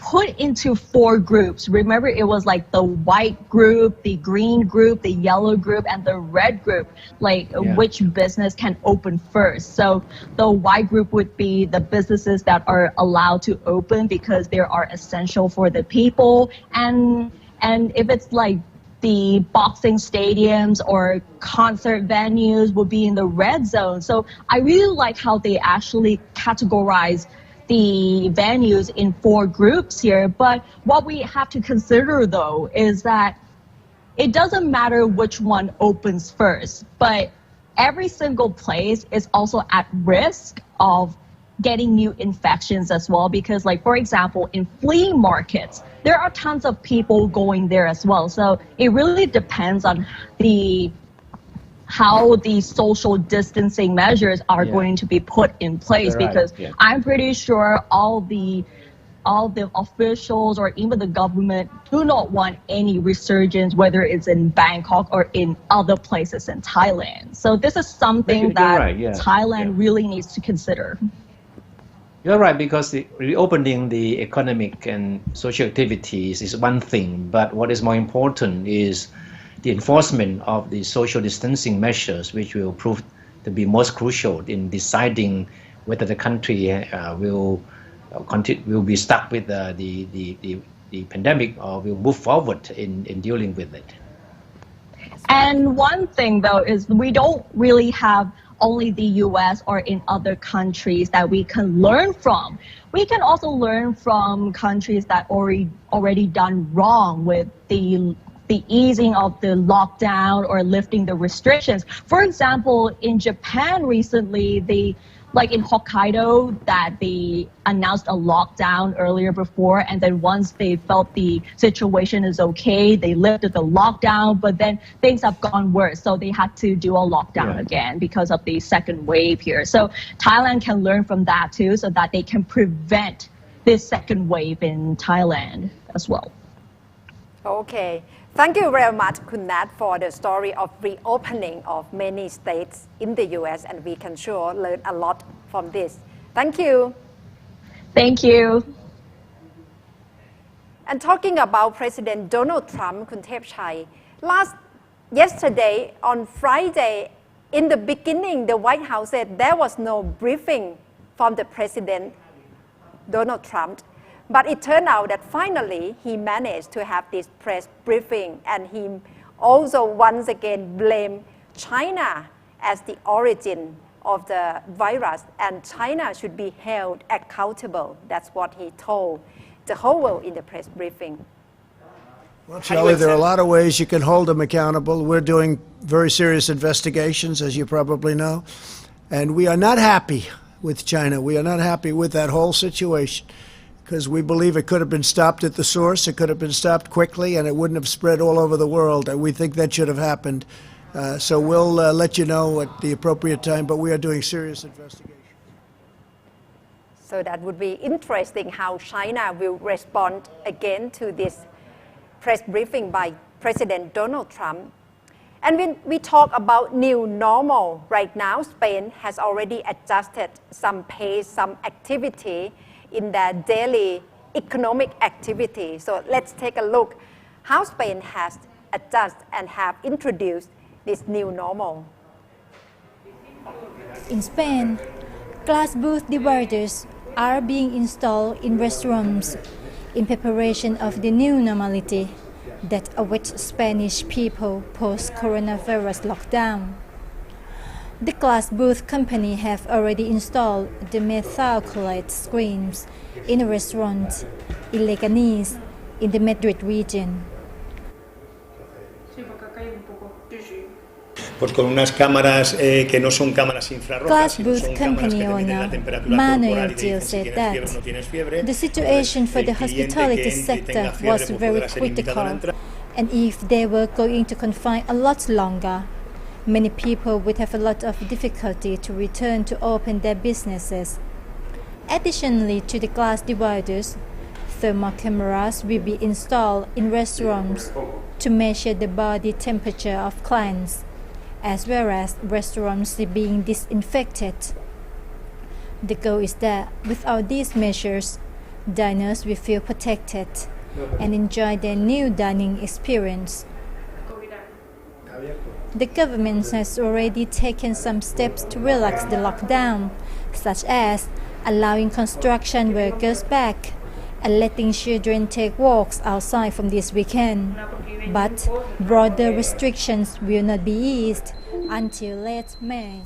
put into 4 groups. Remember, it was like the white group, the green group, the yellow group, and the red group, which business can open first. So the white group would be the businesses that are allowed to open because they are essential for the people. And if it's like the boxing stadiums or concert venues will be in the red zone. So I really like how they actually categorize the venues in 4 groups here. But what we have to consider, though, is that it doesn't matter which one opens first, but every single place is also at risk of getting new infections as well, because for example, in flea markets, there are tons of people going there as well. So it really depends on how the social distancing measures are going to be put in place. Right. Because I'm pretty sure all the officials or even the government do not want any resurgence, whether it's in Bangkok or in other places in Thailand. So this is something that Thailand really needs to consider. You're right, because reopening the economic and social activities is one thing, but what is more important is the enforcement of the social distancing measures, which will prove to be most crucial in deciding whether the country will be stuck with the pandemic or will move forward in dealing with it. And one thing, though, is we don't really have only the US or in other countries that we can learn from. We can also learn from countries that already done wrong with the easing of the lockdown or lifting the restrictions. For example, in Japan recently, like in Hokkaido, that they announced a lockdown earlier before, and then once they felt the situation is okay, they lifted the lockdown, but then things have gone worse, so they had to do a lockdown again because of the second wave here. So Thailand can learn from that too, so that they can prevent this second wave in Thailand as well. Okay. Thank you very much, Kun Nat, for the story of reopening of many states in the US, and we can sure learn a lot from this. Thank you. Thank you. And talking about President Donald Trump, Kun Thepchai, yesterday on Friday, in the beginning, the White House said there was no briefing from the President Donald Trump. But it turned out that finally he managed to have this press briefing, and he also once again blamed China as the origin of the virus, and China should be held accountable. That's what he told the whole world in the press briefing. Well, Charlie, there are a lot of ways you can hold them accountable. We're doing very serious investigations, as you probably know, and we are not happy with China. We are not happy with that whole situation, because we believe it could have been stopped at the source, it could have been stopped quickly, and it wouldn't have spread all over the world. And we think that should have happened. So we'll let you know at the appropriate time, but we are doing serious investigations. So that would be interesting how China will respond again to this press briefing by President Donald Trump. And when we talk about new normal, right now Spain has already adjusted some pace, some activity in their daily economic activity. So let's take a look how Spain has adjusted and have introduced this new normal. In Spain, glass booth dividers are being installed in restaurants in preparation of the new normality that awaits Spanish people post-coronavirus lockdown. The glass booth company have already installed the methyl-chloride screens in a restaurant in Leganés in the Madrid region. Glass booth company owner Manuel Gil said that the situation for the hospitality sector was very critical, and if they were going to confine a lot longer, many people would have a lot of difficulty to return to open their businesses. Additionally to the glass dividers, thermal cameras will be installed in restaurants to measure the body temperature of clients, as well as restaurants being disinfected. The goal is that without these measures, diners will feel protected and enjoy their new dining experience. The government has already taken some steps to relax the lockdown, such as allowing construction workers back and letting children take walks outside from this weekend. But broader restrictions will not be eased until late May.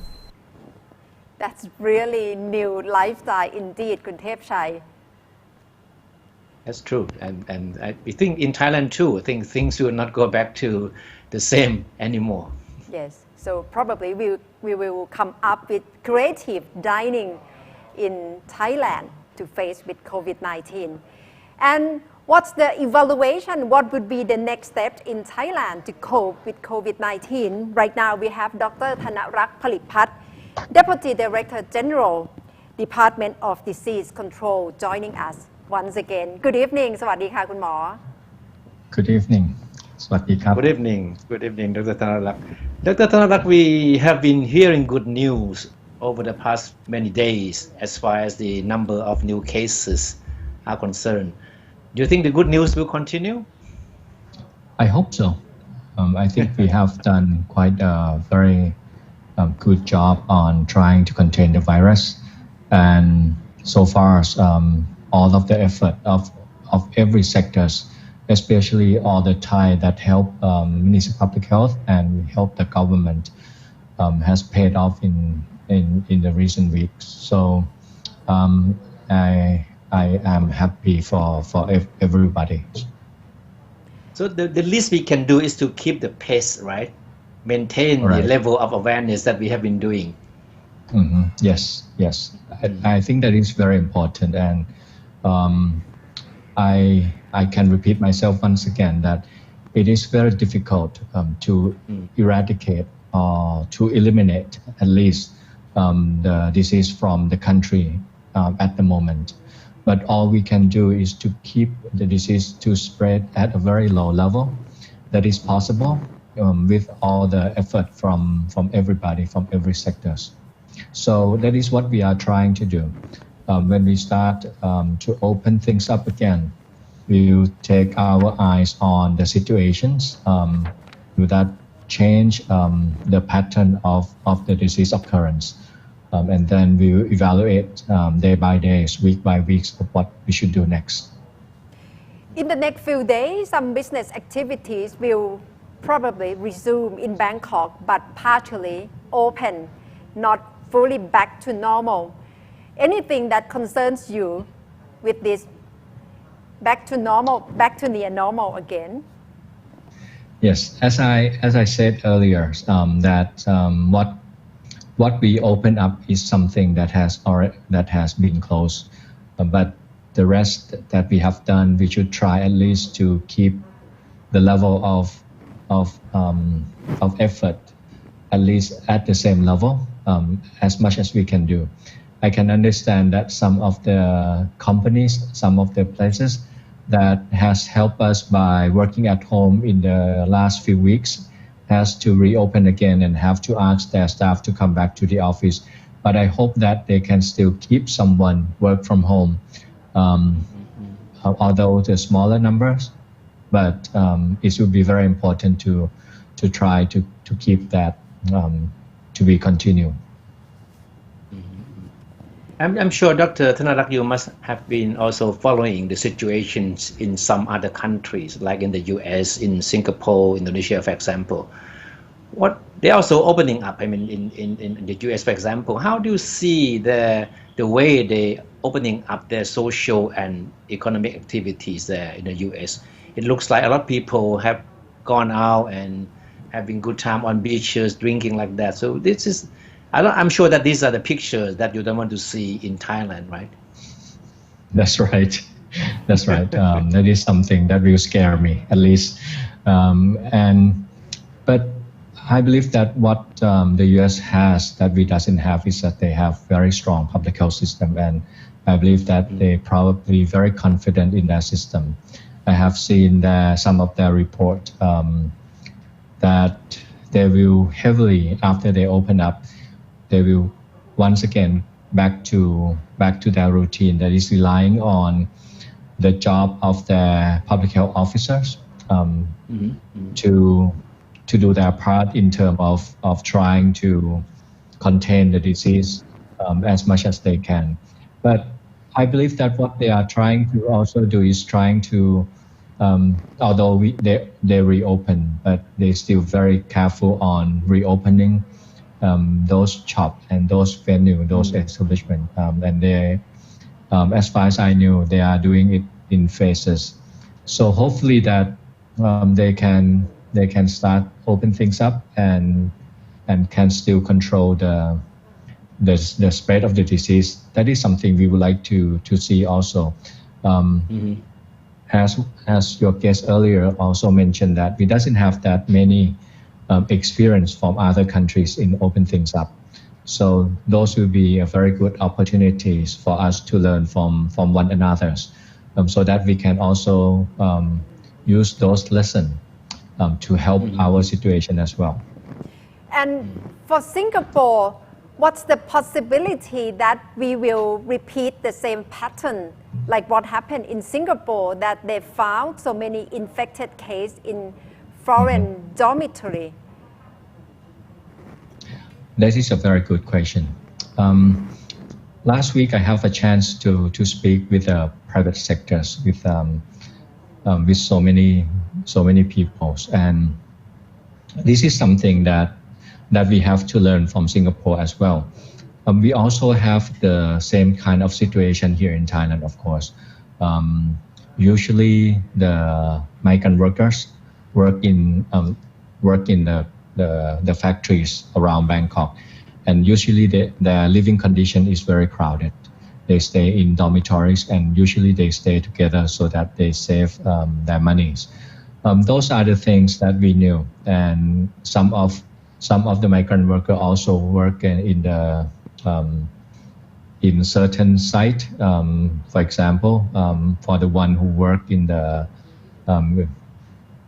That's really new lifestyle indeed, Kun Thepchai. That's true. And I think in Thailand too, I think things will not go back to the same anymore. Yes, so probably we will come up with creative dining in Thailand to face with COVID-19. And what's the evaluation? What would be the next step in Thailand to cope with COVID-19? Right now we have Dr. Tanarak, Plipat, Deputy Director General, Department of Disease Control, joining us once again. Good evening. สวัสดีค่ะคุณหมอ Good evening. สวัสดีครับ Good evening. Good evening, Dr. Tanarak. Dr. Tanarak, we have been hearing good news over the past many days as far as the number of new cases are concerned. Do you think the good news will continue? I hope so. I think we have done quite a very good job on trying to contain the virus, and so far all of the effort of every sectors, especially all the Thai that help Ministry of Public Health and help the government, has paid off in the recent weeks. So I am happy for everybody. So the least we can do is to keep the pace, right? Maintain the level of awareness that we have been doing. Yes. I think that is very important, and I can repeat myself once again that it is very difficult to eradicate or to eliminate at least the disease from the country at the moment. But all we can do is to keep the disease to spread at a very low level that is possible with all the effort from everybody, from every sectors. So that is what we are trying to do. When we start to open things up again, we will take our eyes on the situations. Will that change the pattern of the disease occurrence? And then we will evaluate day by day, week by week of what we should do next. In the next few days, some business activities will probably resume in Bangkok, but partially open, not fully back to normal. Anything that concerns you with this back to normal, back to near normal again? Yes, as I said earlier, that what we open up is something that has been closed, but the rest that we have done, we should try at least to keep the level of effort at least at the same level as much as we can do. I can understand that some of the companies, some of the places that has helped us by working at home in the last few weeks has to reopen again and have to ask their staff to come back to the office. But I hope that they can still keep someone work from home, although the smaller numbers. But it would be very important to try to keep that to be continued. I'm sure, Dr. Tanarak, you must have been also following the situations in some other countries, like in the US, in Singapore, Indonesia, for example. They're also opening up. I mean, in the US, for example, how do you see the way they opening up their social and economic activities there in the US? It looks like a lot of people have gone out and having good time on beaches, drinking like that. So this is, I'm sure that these are the pictures that you don't want to see in Thailand, right? That's right. That's right. That is something that will scare me, at least. But I believe that what the US has that we doesn't have is that they have very strong public health system, and I believe that they probably very confident in their system. I have seen some of their report that they will heavily, after they open up, they will once again back to their routine that is relying on the job of their public health officers to do their part in terms of trying to contain the disease as much as they can. But I believe that what they are trying to also do is trying to, although they reopen, but they're still very careful on reopening those shops and those venues, those establishments, and they, as far as I know, they are doing it in phases. So hopefully that they can start open things up and can still control the spread of the disease. That is something we would like to see also. As your guest earlier also mentioned, that we doesn't have that many experience from other countries in open things up. So those will be a very good opportunities for us to learn from one another, so that we can also use those lessons to help our situation as well. And for Singapore, what's the possibility that we will repeat the same pattern like what happened in Singapore, that they found so many infected cases in foreign dormitory? That is a very good question. Last week I have a chance to speak with the private sectors, with so many people, and this is something that we have to learn from Singapore as well. We also have the same kind of situation here in Thailand, of course. Usually the migrant workers work in the factories around Bangkok, and usually their living condition is very crowded. They stay in dormitories, and usually they stay together so that they save their monies. Those are the things that we knew, and some of the migrant workers also work in certain site. For example, for the one who work in the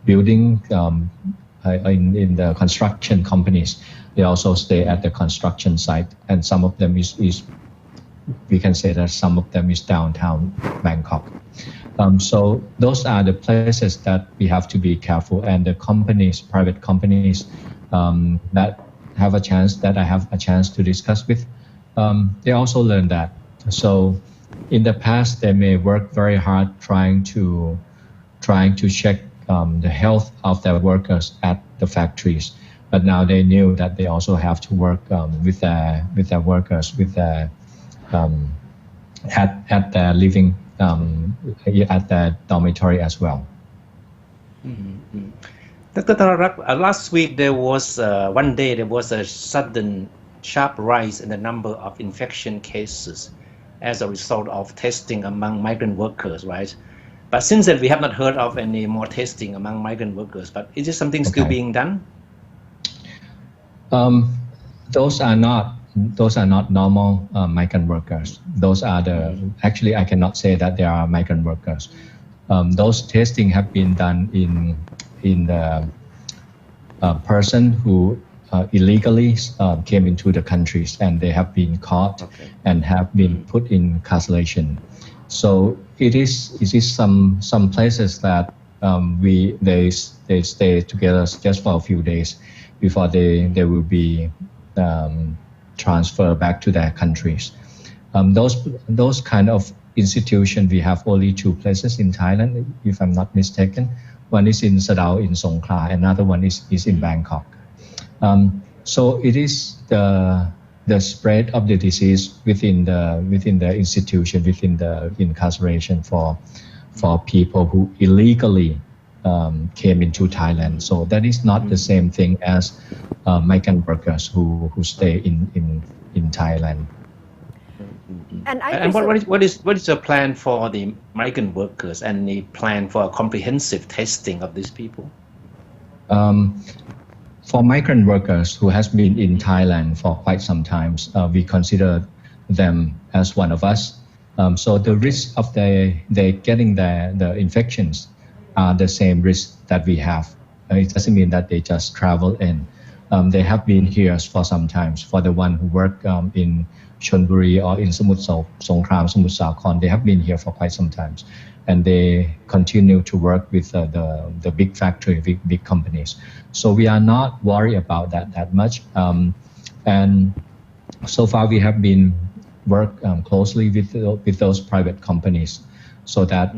building in the construction companies, they also stay at the construction site, and some of them is we can say that some of them is downtown Bangkok. So those are the places that we have to be careful, and the companies, private companies that I have a chance to discuss with, they also learn that. So in the past, they may work very hard trying to check the health of their workers at the factories, but now they knew that they also have to work with their workers, with their at their living at their dormitory as well. Mm-hmm. Dr. Tanarak, last week there was one day there was a sudden sharp rise in the number of infection cases as a result of testing among migrant workers, right? But since then we have not heard of any more testing among migrant workers. But is this something still being done? Those are not normal migrant workers. Those are actually I cannot say that they are migrant workers. Those testing have been done in the person who illegally came into the countries, and they have been caught and have been put in incarceration. So it is some places that they stay together just for a few days before they will be transferred back to their countries. Those kind of institutions, we have only 2 places in Thailand, if I'm not mistaken. One is in Sadao in Songkhla, another one is in Bangkok. So it is the spread of the disease within the institution, within the incarceration for people who illegally came into Thailand. So that is not the same thing as migrant workers who stay in Thailand. And what is the plan for the migrant workers, and the plan for a comprehensive testing of these people? For migrant workers who has been in Thailand for quite some time, we consider them as one of us. So the risk of they getting the infections are the same risk that we have. It doesn't mean that they just travel in. They have been here for some time. For the one who work in Chonburi or in Samut Songkhram, Samut Sakhon, they have been here for quite some time, and they continue to work with the big factory, big companies. So we are not worried about that much. And so far we have been work closely with those private companies, so that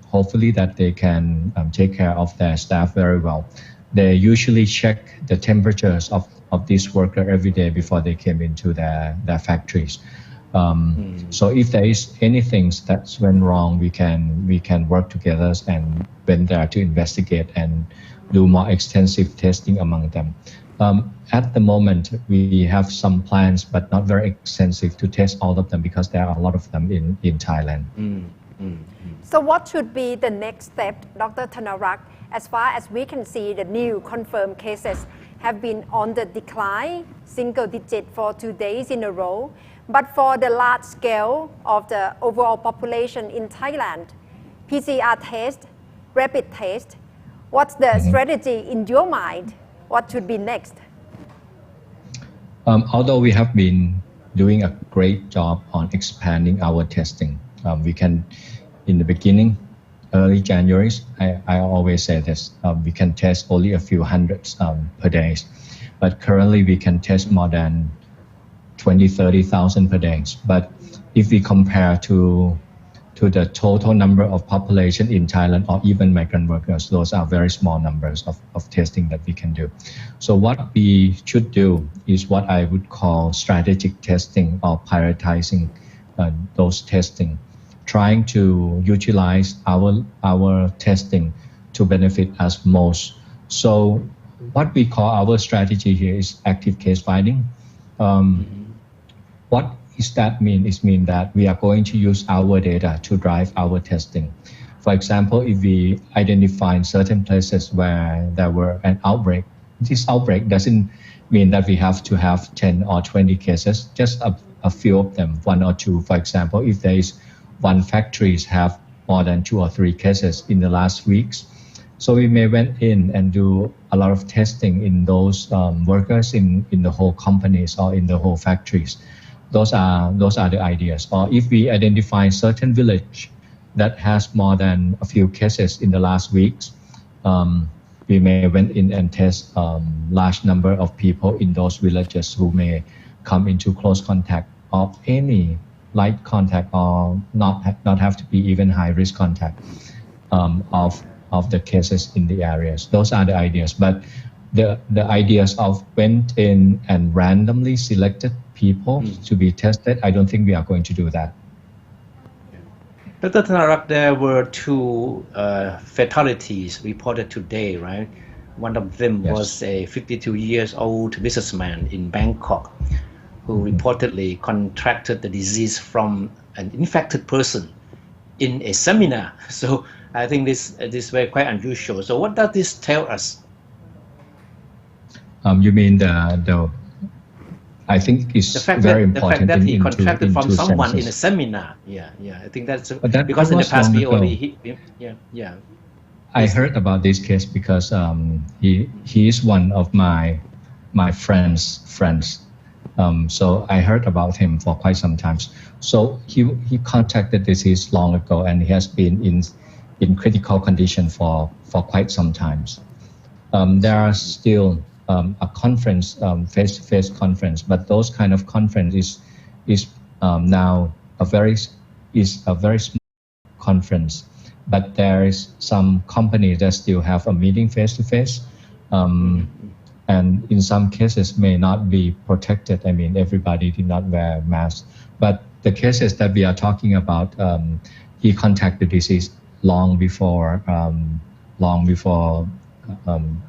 hopefully that they can take care of their staff very well. They usually check the temperatures of these workers every day before they came into their factories. So if there is anything that's went wrong, we can work together and went there to investigate and do more extensive testing among them. At the moment, we have some plans, but not very extensive, to test all of them, because there are a lot of them in Thailand. So what should be the next step, Dr. Tanarak? As far as we can see, the new confirmed cases have been on the decline, single digit for 2 days in a row. But for the large scale of the overall population in Thailand, PCR test, rapid test, what's the strategy in your mind? What should be next? Although we have been doing a great job on expanding our testing, we can, in the beginning, early January, I always say this, we can test only a few hundreds per day. But currently we can test more than 20,000-30,000 per day. But if we compare to the total number of population in Thailand, or even migrant workers, those are very small numbers of testing that we can do. So what we should do is what I would call strategic testing, or prioritizing those testing, trying to utilize our testing to benefit us most. So what we call our strategy here is active case finding. What is that mean? It means that we are going to use our data to drive our testing. For example, if we identify certain places where there were an outbreak, this outbreak doesn't mean that we have to have 10 or 20 cases, just a few of them, one or two. For example, if there is one factory have more than 2 or 3 cases in the last weeks, so we may went in and do a lot of testing in those workers in the whole companies or in the whole factories. Those are the ideas. Or if we identify certain village that has more than a few cases in the last weeks, we may went in and test large number of people in those villages who may come into close contact or any light contact or not have to be even high risk contact of the cases in the areas. Those are the ideas. But the ideas of went in and randomly selected people to be tested, I don't think we are going to do that. Dr. Tanarak, there were 2 fatalities reported today, right? One of them was a 52 years old businessman in Bangkok who reportedly contracted the disease from an infected person in a seminar. So I think this was quite unusual. So what does this tell us? You mean the I think it's very important. The fact that he contracted from someone in a seminar. Yeah. I think that's because in the past we already. I heard about this case because he is one of my friends. So I heard about him for quite some time. So he contracted disease long ago, and he has been in critical condition for quite some time. There are still a conference, face-to-face conference, but those kind of conference is now a very small conference. But there is some companies that still have a meeting face-to-face, and in some cases may not be protected. I mean, everybody did not wear masks. But the cases that we are talking about, he contacted disease long before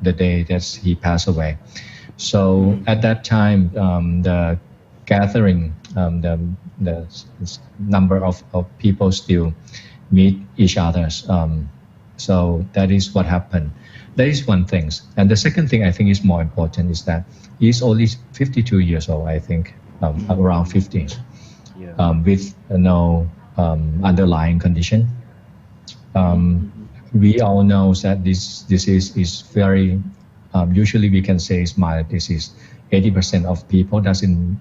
the day that he passed away. So at that time, the gathering, the number of people still meet each other. So that is what happened. That is one thing. And the second thing I think is more important is that he's only 52 years old, I think, around 50, with no underlying condition. We all know that this disease is very, usually we can say it's mild disease. 80% of people doesn't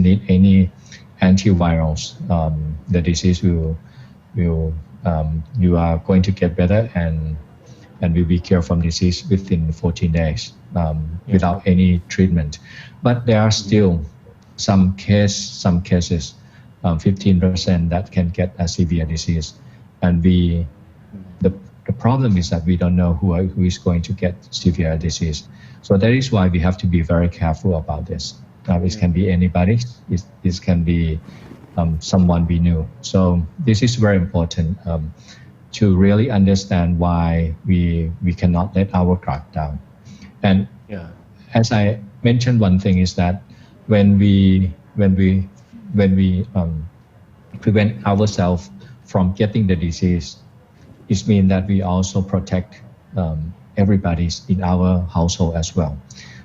need any antivirals. The disease you are going to get better and will be cured from disease within 14 days without any treatment. But there are still some cases, 15% that can get a severe disease, and the problem is that we don't know who is going to get severe disease. So that is why we have to be very careful about this. It can be anybody. It can be someone we knew. So this is very important to really understand why we cannot let our guard down. And as I mentioned, one thing is that when we prevent ourselves from getting the disease, it means that we also protect everybody in our household as well.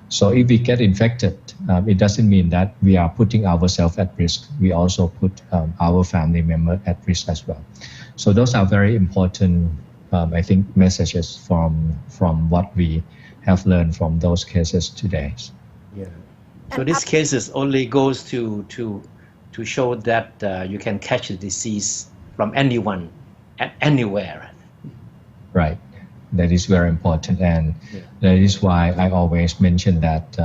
So if we get infected, it doesn't mean that we are putting ourselves at risk. We also put our family member at risk as well. So those are very important, I think, messages from what we have learned from those cases today. Yeah. So these cases only goes to show that you can catch the disease from anyone at anywhere. Right. That is very important, and that is why I always mention that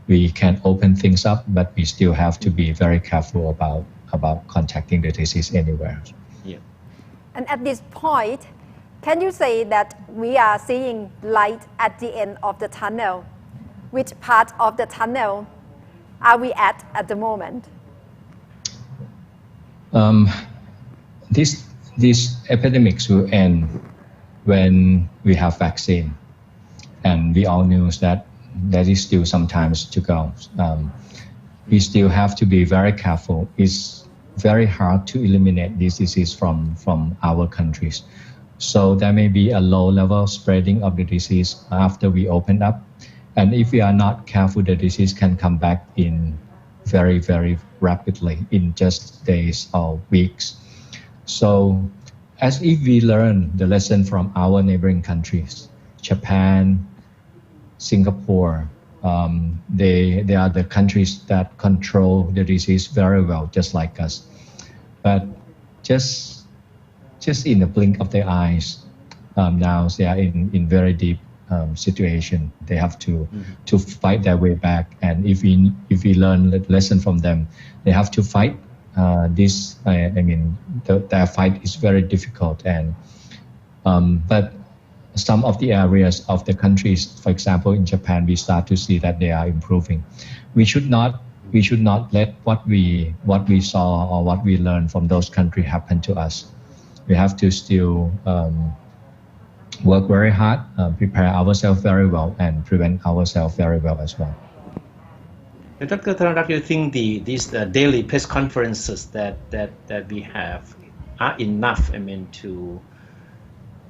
we can open things up, but we still have to be very careful about contacting the disease anywhere. Yeah. And at this point, can you say that we are seeing light at the end of the tunnel? Which part of the tunnel are we at the moment? These epidemics will end when we have vaccine, and we all know that there is still some time to go. We still have to be very careful. It's very hard to eliminate this disease from our countries. So there may be a low level spreading of the disease after we open up. And if we are not careful, the disease can come back in very, very rapidly in just days or weeks. So as if we learn the lesson from our neighboring countries, Japan, Singapore, they are the countries that control the disease very well, just like us. But just in the blink of their eyes, now they are in very deep situation. They have to fight their way back. And if we learn the lesson from them, they have to fight this. Their fight is very difficult. And but some of the areas of the countries, for example, in Japan, we start to see that they are improving. We should not let what we saw or what we learned from those countries happen to us. We have to still work very hard, prepare ourselves very well, and prevent ourselves very well as well. Dr. Tanarak, you think these daily press conferences that we have are enough, to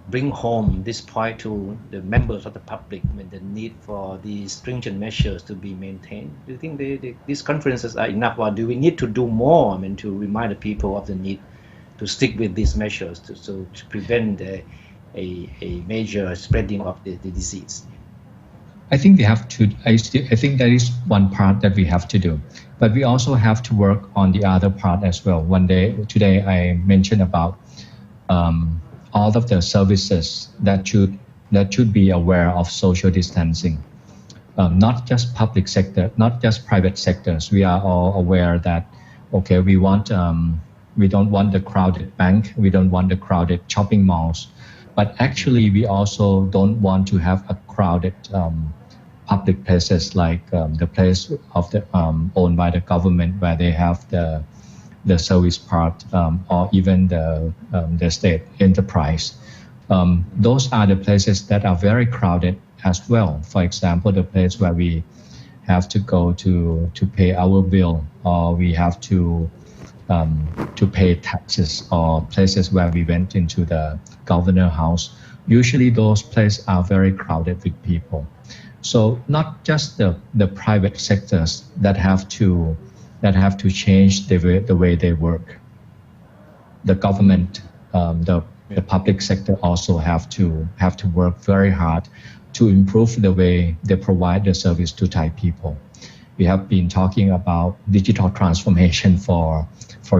bring home this point to the members of the public, the need for these stringent measures to be maintained? Do you think these conferences are enough, or do we need to do more, to remind the people of the need to stick with these measures to prevent a major spreading of the disease? I think we have to. I think that is one part that we have to do, but we also have to work on the other part as well. Today I mentioned about all of the services that should be aware of social distancing. Not just public sector, not just private sectors. We are all aware that we don't want the crowded bank, we don't want the crowded shopping malls, but actually we also don't want to have a crowded public places like the place of the owned by the government, where they have the service part, or even the state enterprise. Those are the places that are very crowded as well. For example, the place where we have to go to pay our bill, or we have to pay taxes, or places where we went into the governor house. Usually those places are very crowded with people. So not just the private sectors that have to change the way they work. The government, the public sector also have to work very hard to improve the way they provide the service to Thai people. We have been talking about digital transformation for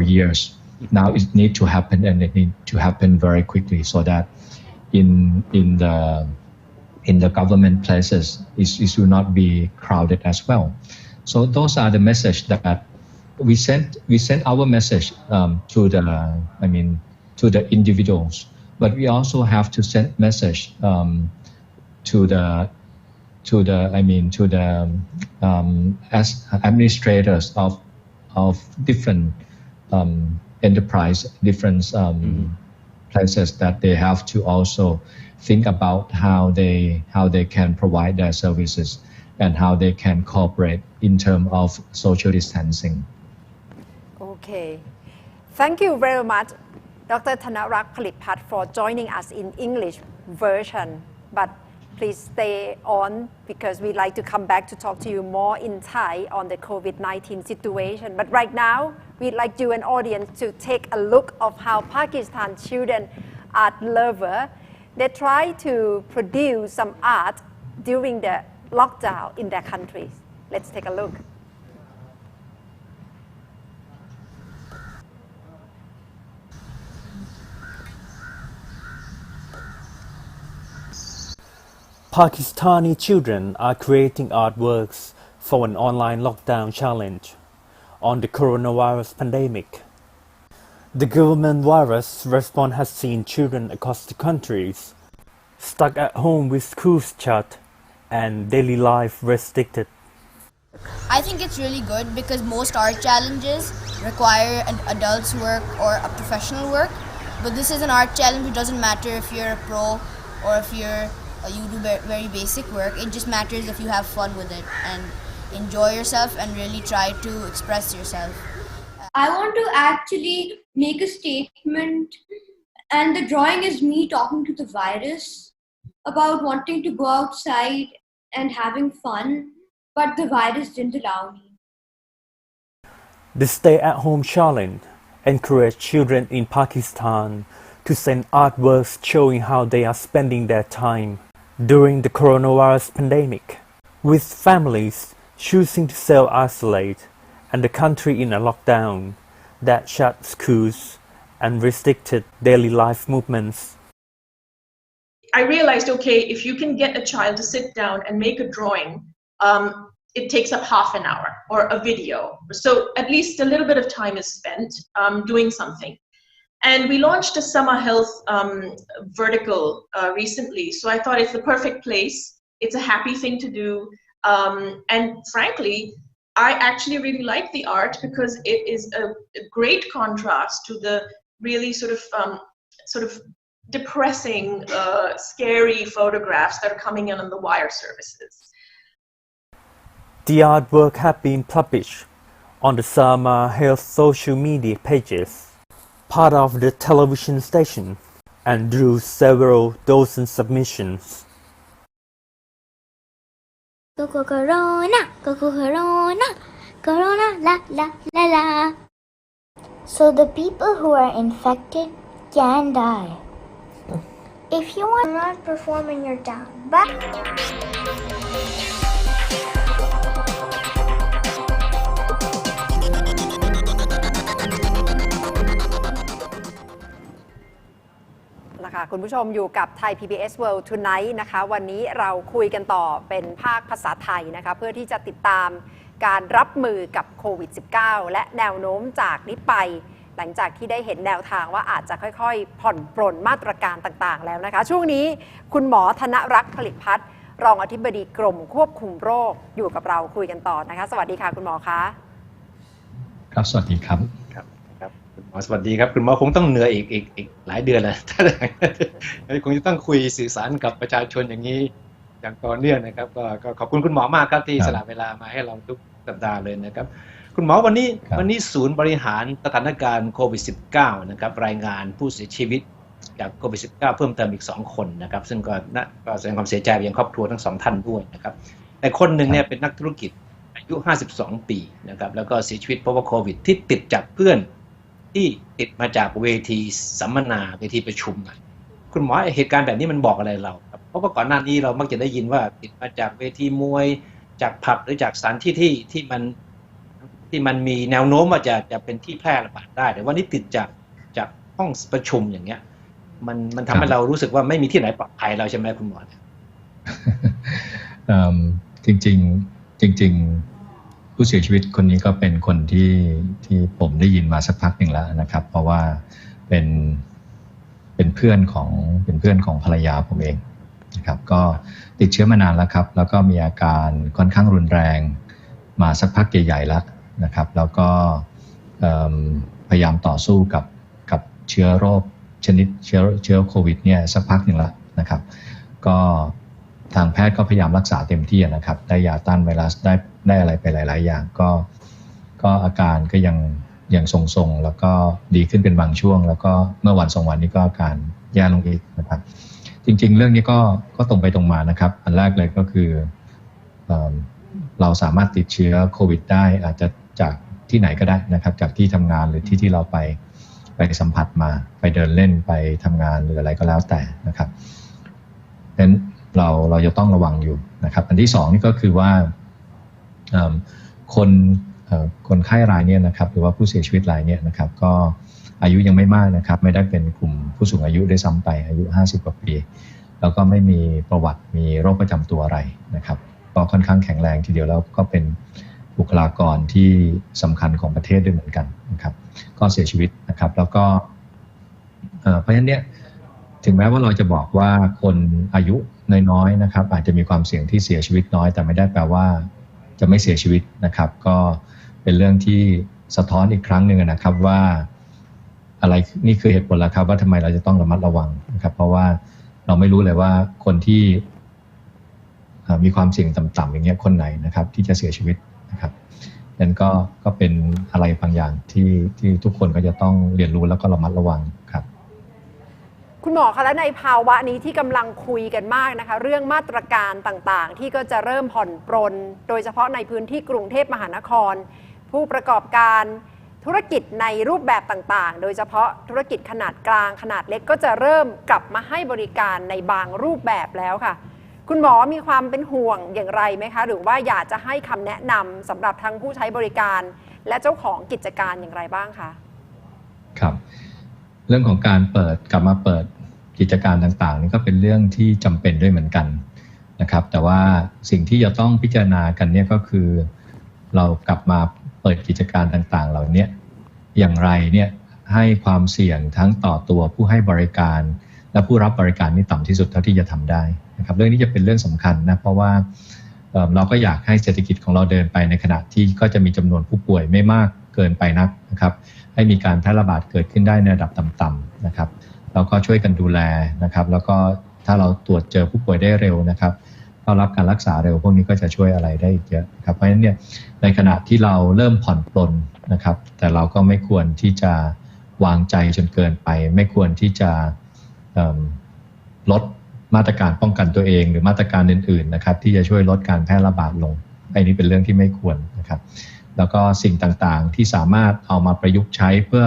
years. Now it needs to happen, and it needs to happen very quickly, so that in the government places it will not be crowded as well. So those are the message that we sent our message to the individuals, but we also have to send message to the as administrators of different enterprise, different places, that they have to also think about how they can provide their services and how they can cooperate in terms of social distancing. Okay. Thank you very much, Dr. Tanarak Plipat, for joining us in English version. But please stay on, because we'd like to come back to talk to you more in Thai on the COVID-19 situation. But right now, we'd like you, an audience, to take a look of how Pakistan children art lover, they try to produce some art during the lockdown in their countries. Let's take a look. Pakistani children are creating artworks for an online lockdown challenge on the coronavirus pandemic. The government virus response has seen children across the countries stuck at home with schools shut and daily life restricted. I think it's really good because most art challenges require an adult's work or a professional work, but this is an art challenge. It doesn't matter if you're a pro or if you're you do very basic work. It just matters if you have fun with it and enjoy yourself and really try to express yourself. I want to actually make a statement, and the drawing is me talking to the virus about wanting to go outside and having fun, but the virus didn't allow me. The stay-at-home challenge encouraged children in Pakistan to send artworks showing how they are spending their time during the coronavirus pandemic, with families choosing to self-isolate and the country in a lockdown that shut schools and restricted daily life movements. I realized, okay, if you can get a child to sit down and make a drawing, it takes up half an hour, or a video. So at least a little bit of time is spent doing something. And we launched a summer health vertical recently. So I thought it's the perfect place. It's a happy thing to do. And frankly, I actually really like the art because it is a great contrast to the really sort of depressing, scary photographs that are coming in on the wire services. The artwork have been published on the Sama Health social media pages, part of the television station, and drew several dozen submissions. Corona, corona, corona, la la la la. So the people who are infected can die. If you want not perform in your town, butนะคะคุณผู้ชมอยู่กับไทย PBS World Tonight นะคะวันนี้เราคุยกันต่อเป็นภาคภาษาไทยนะคะเพื่อที่จะติดตามการรับมือกับโควิด -19 และแนวโน้มจากนี้ไปหลังจากที่ได้เห็นแนวทางว่าอาจจะค่อยๆผ่อนปรนมาตรการต่างๆแล้วนะคะช่วงนี้คุณหมอธนรักษ์ผลิตพัฒน์รองอธิบดีกรมควบคุมโรคอยู่กับเราคุยกันต่อนะคะสวัสดีค่ะคุณหมอคะครับสวัสดีครับคุณหมอสวัสดีครับคุณหมอคงต้องเหนื่อยอีกหลายเดือนแล้วคงจะต้องคุยสื่อสารกับประชาชนอย่างนี้อย่างต่อเนื่องนะครับก็ขอบคุณคุณหมอมากครับที่สละเวลามาให้เราทุกสัปดาห์เลยนะครับคุณหมอวันนี้ศูนย์บริหารสถานการณ์โควิด -19 นะครับรายงานผู้เสียชีวิตจากโควิด -19 เพิ่มเติมอีก2คนนะครับซึ่งก็แสดงความเสียใจไปยังครอบครัวทั้ง2ท่านด้วยนะครับแต่คนหนึ่งเนี่ยเป็นนักธุรกิจอายุ52ปีนะครับแล้วก็เสียชีวิตเพราะว่าโควิดที่ติดจากเพื่อนที่ติดมาจากเวทีสัมมนาเวทีประชุมคุณหมอเหตุการณ์แบบนี้มันบอกอะไรเราครับเพราะว่าก่อนหน้านี้เรามักจะได้ยินว่าติดมาจากเวทีมวยจากผับหรือจากสถานที่ที่มันมีแนวโน้มว่าจะเป็นที่แพร่ระบาดได้แต่ว่านี่ติดจากห้องประชุมอย่างเงี้ยมันทำให้เรารู้สึกว่าไม่มีที่ไหนปลอดภัยเราใช่ไหมคุณหมอจริงผู้เสียชีวิตคนนี้ก็เป็นคนที่ผมได้ยินมาสักพักหนึ่งแล้วนะครับเพราะว่าเป็นเพื่อนของภรรยาผมเองนะครับก็ติดเชื้อมานานแล้วครับแล้วก็มีอาการค่อนข้างรุนแรงมาสักพักใหญ่ๆแล้วนะครับแล้วก็พยายามต่อสู้กับเชื้อโรคชนิดเชื้อโควิดเนี่ยสักพักหนึ่งแล้วนะครับก็ทางแพทย์ก็พยายามรักษาเต็มที่นะครับได้ยาต้านไวรัสได้อะไรไปหลายๆอย่างก็อาการก็ยังทรงๆแล้วก็ดีขึ้นเป็นบางช่วงแล้วก็เมื่อวัน2วันนี้ก็อาการแย่ลงอีกนะครับจริงๆเรื่องนี้ก็ตรงไปตรงมานะครับอันแรกเลยก็คือเราสามารถติดเชื้อโควิดได้อาจจะจากที่ไหนก็ได้นะครับจากที่ทำงานหรือที่เราไปสัมผัสมาไปเดินเล่นไปทำงานหรืออะไรก็แล้วแต่นะครับดังนั้นเราจะต้องระวังอยู่นะครับอันที่2นี่ก็คือว่าคนไข้รายนี้นะครับหรือว่าผู้เสียชีวิตรายนี้นะครับก็อายุยังไม่มากนะครับไม่ได้เป็นกลุ่มผู้สูงอายุได้ซ้ำไปอายุ50กว่าปีแล้วก็ไม่มีประวัติมีโรคประจำตัวอะไรนะครับก็ค่อนข้างแข็งแรงทีเดียวแล้วก็เป็นบุคลากรที่สำคัญของประเทศด้วยเหมือนกันนะครับก็เสียชีวิตนะครับแล้วก็เพราะฉะนั้นเนี่ยถึงแม้ว่าเราจะบอกว่าคนอายุน้อยๆนะครับอาจจะมีความเสี่ยงที่เสียชีวิตน้อยแต่ไม่ได้แปลว่าจะไม่เสียชีวิตนะครับก็เป็นเรื่องที่สะท้อนอีกครั้งหนึ่งนะครับว่าอะไรนี่คือเหตุผลแล้วครับว่าทำไมเราจะต้องระมัดระวังนะครับเพราะว่าเราไม่รู้เลยว่าคนที่ มีความเสี่ยงต่ำๆอย่างเงี้ยคนไหนนะครับที่จะเสียชีวิตนะครับนั่นก็เป็นอะไรบางอย่างที่ทุกคนก็จะต้องเรียนรู้แล้วก็ระมัดระวังครับคุณหมอคะและในภาวะนี้ที่กำลังคุยกันมากนะคะเรื่องมาตรการต่างๆที่ก็จะเริ่มผ่อนปรนโดยเฉพาะในพื้นที่กรุงเทพมหานครผู้ประกอบการธุรกิจในรูปแบบต่างๆโดยเฉพาะธุรกิจขนาดกลางขนาดเล็กก็จะเริ่มกลับมาให้บริการในบางรูปแบบแล้วค่ะคุณหมอมีความเป็นห่วงอย่างไรไหมคะหรือว่าอยากจะให้คำแนะนำสำหรับทั้งผู้ใช้บริการและเจ้าของกิจการอย่างไรบ้างคะครับเรื่องของการกลับมาเปิดกิจการต่างๆนี่ก็เป็นเรื่องที่จำเป็นด้วยเหมือนกันนะครับแต่ว่าสิ่งที่จะต้องพิจารณากันเนี่ยก็คือเรากลับมาเปิดกิจการต่างๆเหล่านี้อย่างไรเนี่ยให้ความเสี่ยงทั้งต่อตัวผู้ให้บริการและผู้รับบริการนี่ต่ำที่สุดเท่าที่จะทำได้นะครับเรื่องนี้จะเป็นเรื่องสำคัญนะเพราะว่าเราก็อยากให้เศรษฐกิจของเราเดินไปในขณะที่ก็จะมีจำนวนผู้ป่วยไม่มากเกินไปนักนะครับให้มีการแพร่ระบาดเกิดขึ้นได้ในระดับต่ำๆนะครับเราก็ช่วยกันดูแลนะครับแล้วก็ถ้าเราตรวจเจอผู้ป่วยได้เร็วนะครับเข้ารับการรักษาเร็วพวกนี้ก็จะช่วยอะไรได้เยอะครับเพราะฉะนั้นเนี่ยในขณะที่เราเริ่มผ่อนปลนนะครับแต่เราก็ไม่ควรที่จะวางใจจนเกินไปไม่ควรที่จะลดมาตรการป้องกันตัวเองหรือมาตรการอื่นๆนะครับที่จะช่วยลดการแพร่ระบาดลงอันนี้เป็นเรื่องที่ไม่ควรนะครับแล้วก็สิ่งต่างๆที่สามารถเอามาประยุกต์ใช้เพื่อ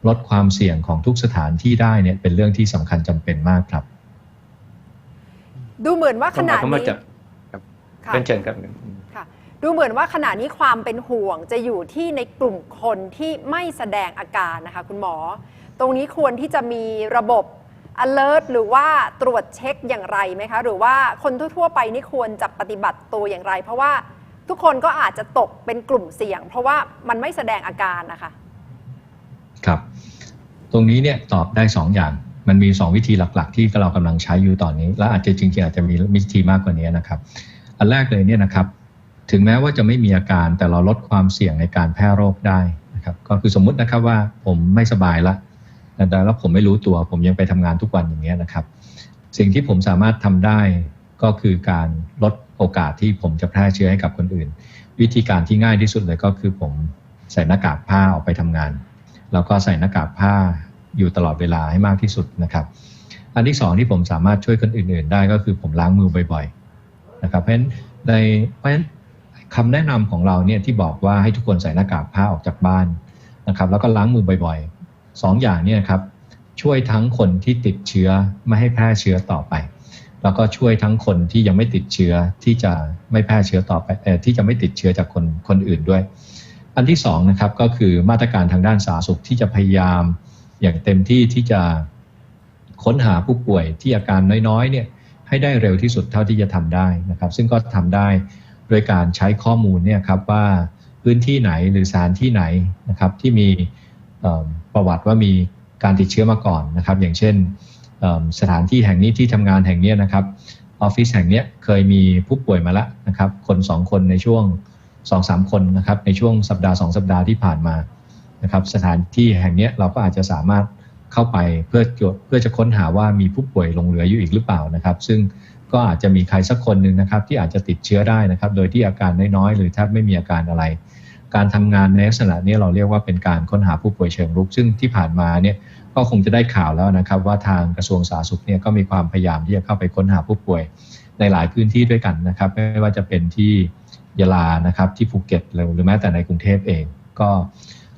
ลดความเสี่ยงของทุกสถานที่ได้เนี่ยเป็นเรื่องที่สำคัญจำเป็นมากครับดูเหมือนว่าขณะนี้เป็นเชิญครับค่ะดูเหมือนว่าขณะนี้ความเป็นห่วงจะอยู่ที่ในกลุ่มคนที่ไม่แสดงอาการนะคะคุณหมอตรงนี้ควรที่จะมีระบบ alert หรือว่าตรวจเช็คอย่างไรไหมคะหรือว่าคนทั่วๆไปนี่ควรจะปฏิบัติตัวอย่างไรเพราะว่าทุกคนก็อาจจะตกเป็นกลุ่มเสี่ยงเพราะว่ามันไม่แสดงอาการนะคะครับตรงนี้เนี่ยตอบได้2อย่างมันมี2วิธีหลักๆที่เรากำลังใช้อยู่ตอนนี้และอาจจะจริงๆอาจจะมีวิธีมากกว่านี้นะครับอันแรกเลยเนี่ยนะครับถึงแม้ว่าจะไม่มีอาการแต่เราลดความเสี่ยงในการแพร่โรคได้นะครับก็คือสมมุตินะครับว่าผมไม่สบายแล้วผมไม่รู้ตัวผมยังไปทำงานทุกวันอย่างเงี้ยนะครับสิ่งที่ผมสามารถทำได้ก็คือการลดโอกาสที่ผมจะแพร่เชื้อให้กับคนอื่นวิธีการที่ง่ายที่สุดเลยก็คือผมใส่หน้ากากผ้าออกไปทำงานแล้วก็ใส่หน้ากากผ้าอยู่ตลอดเวลาให้มากที่สุดนะครับอันที่2ที่ผมสามารถช่วยคนอื่นๆได้ก็คือผมล้างมือบ่อยๆนะครับเพราะฉะนั้นคำแนะนำของเราเนี่ยที่บอกว่าให้ทุกคนใส่หน้ากากผ้าออกจากบ้านนะครับแล้วก็ล้างมือบ่อยๆ2อย่างเนี่ยครับช่วยทั้งคนที่ติดเชื้อไม่ให้แพร่เชื้อต่อไปแล้วก็ช่วยทั้งคนที่ยังไม่ติดเชื้อที่จะไม่แพร่เชื้อต่อไปที่จะไม่ติดเชื้อจากคนอื่นด้วยอันที่2นะครับก็คือมาตรการทางด้านสาธารณสุขที่จะพยายามอย่างเต็มที่ที่จะค้นหาผู้ป่วยที่อาการน้อยๆเนี่ยให้ได้เร็วที่สุดเท่าที่จะทำได้นะครับซึ่งก็ทำได้โดยการใช้ข้อมูลเนี่ยครับว่าพื้นที่ไหนหรือสถานที่ไหนนะครับที่มีประวัติว่ามีการติดเชื้อมาก่อนนะครับอย่างเช่นสถานที่แห่งนี้ที่ทำงานแห่งนี้นะครับออฟฟิศแห่งนี้เคยมีผู้ป่วยมาแล้วนะครับคน2คนในช่วง 2-3 คนนะครับในช่วงสัปดาห์2สัปดาห์ที่ผ่านมานะครับสถานที่แห่งนี้เราก็อาจจะสามารถเข้าไปเพื่อจะค้นหาว่ามีผู้ป่วยหลงเหลืออยู่อีกหรือเปล่านะครับซึ่งก็อาจจะมีใครสักคนหนึ่งนะครับที่อาจจะติดเชื้อได้นะครับโดยที่อาการน้อยๆหรือแทบไม่มีอาการอะไรการทำงานในลักษณะนี้เราเรียกว่าเป็นการค้นหาผู้ป่วยเชิงรุกซึ่งที่ผ่านมาเนี่ยก็คงจะได้ข่าวแล้วนะครับว่าทางกระทรวงสาธารณสุขเนี่ยก็มีความพยายามที่จะเข้าไปค้นหาผู้ป่วยในหลายพื้นที่ด้วยกันนะครับไม่ว่าจะเป็นที่ยะลานะครับที่ภูเก็ตหรือแม้แต่ในกรุงเทพเองก็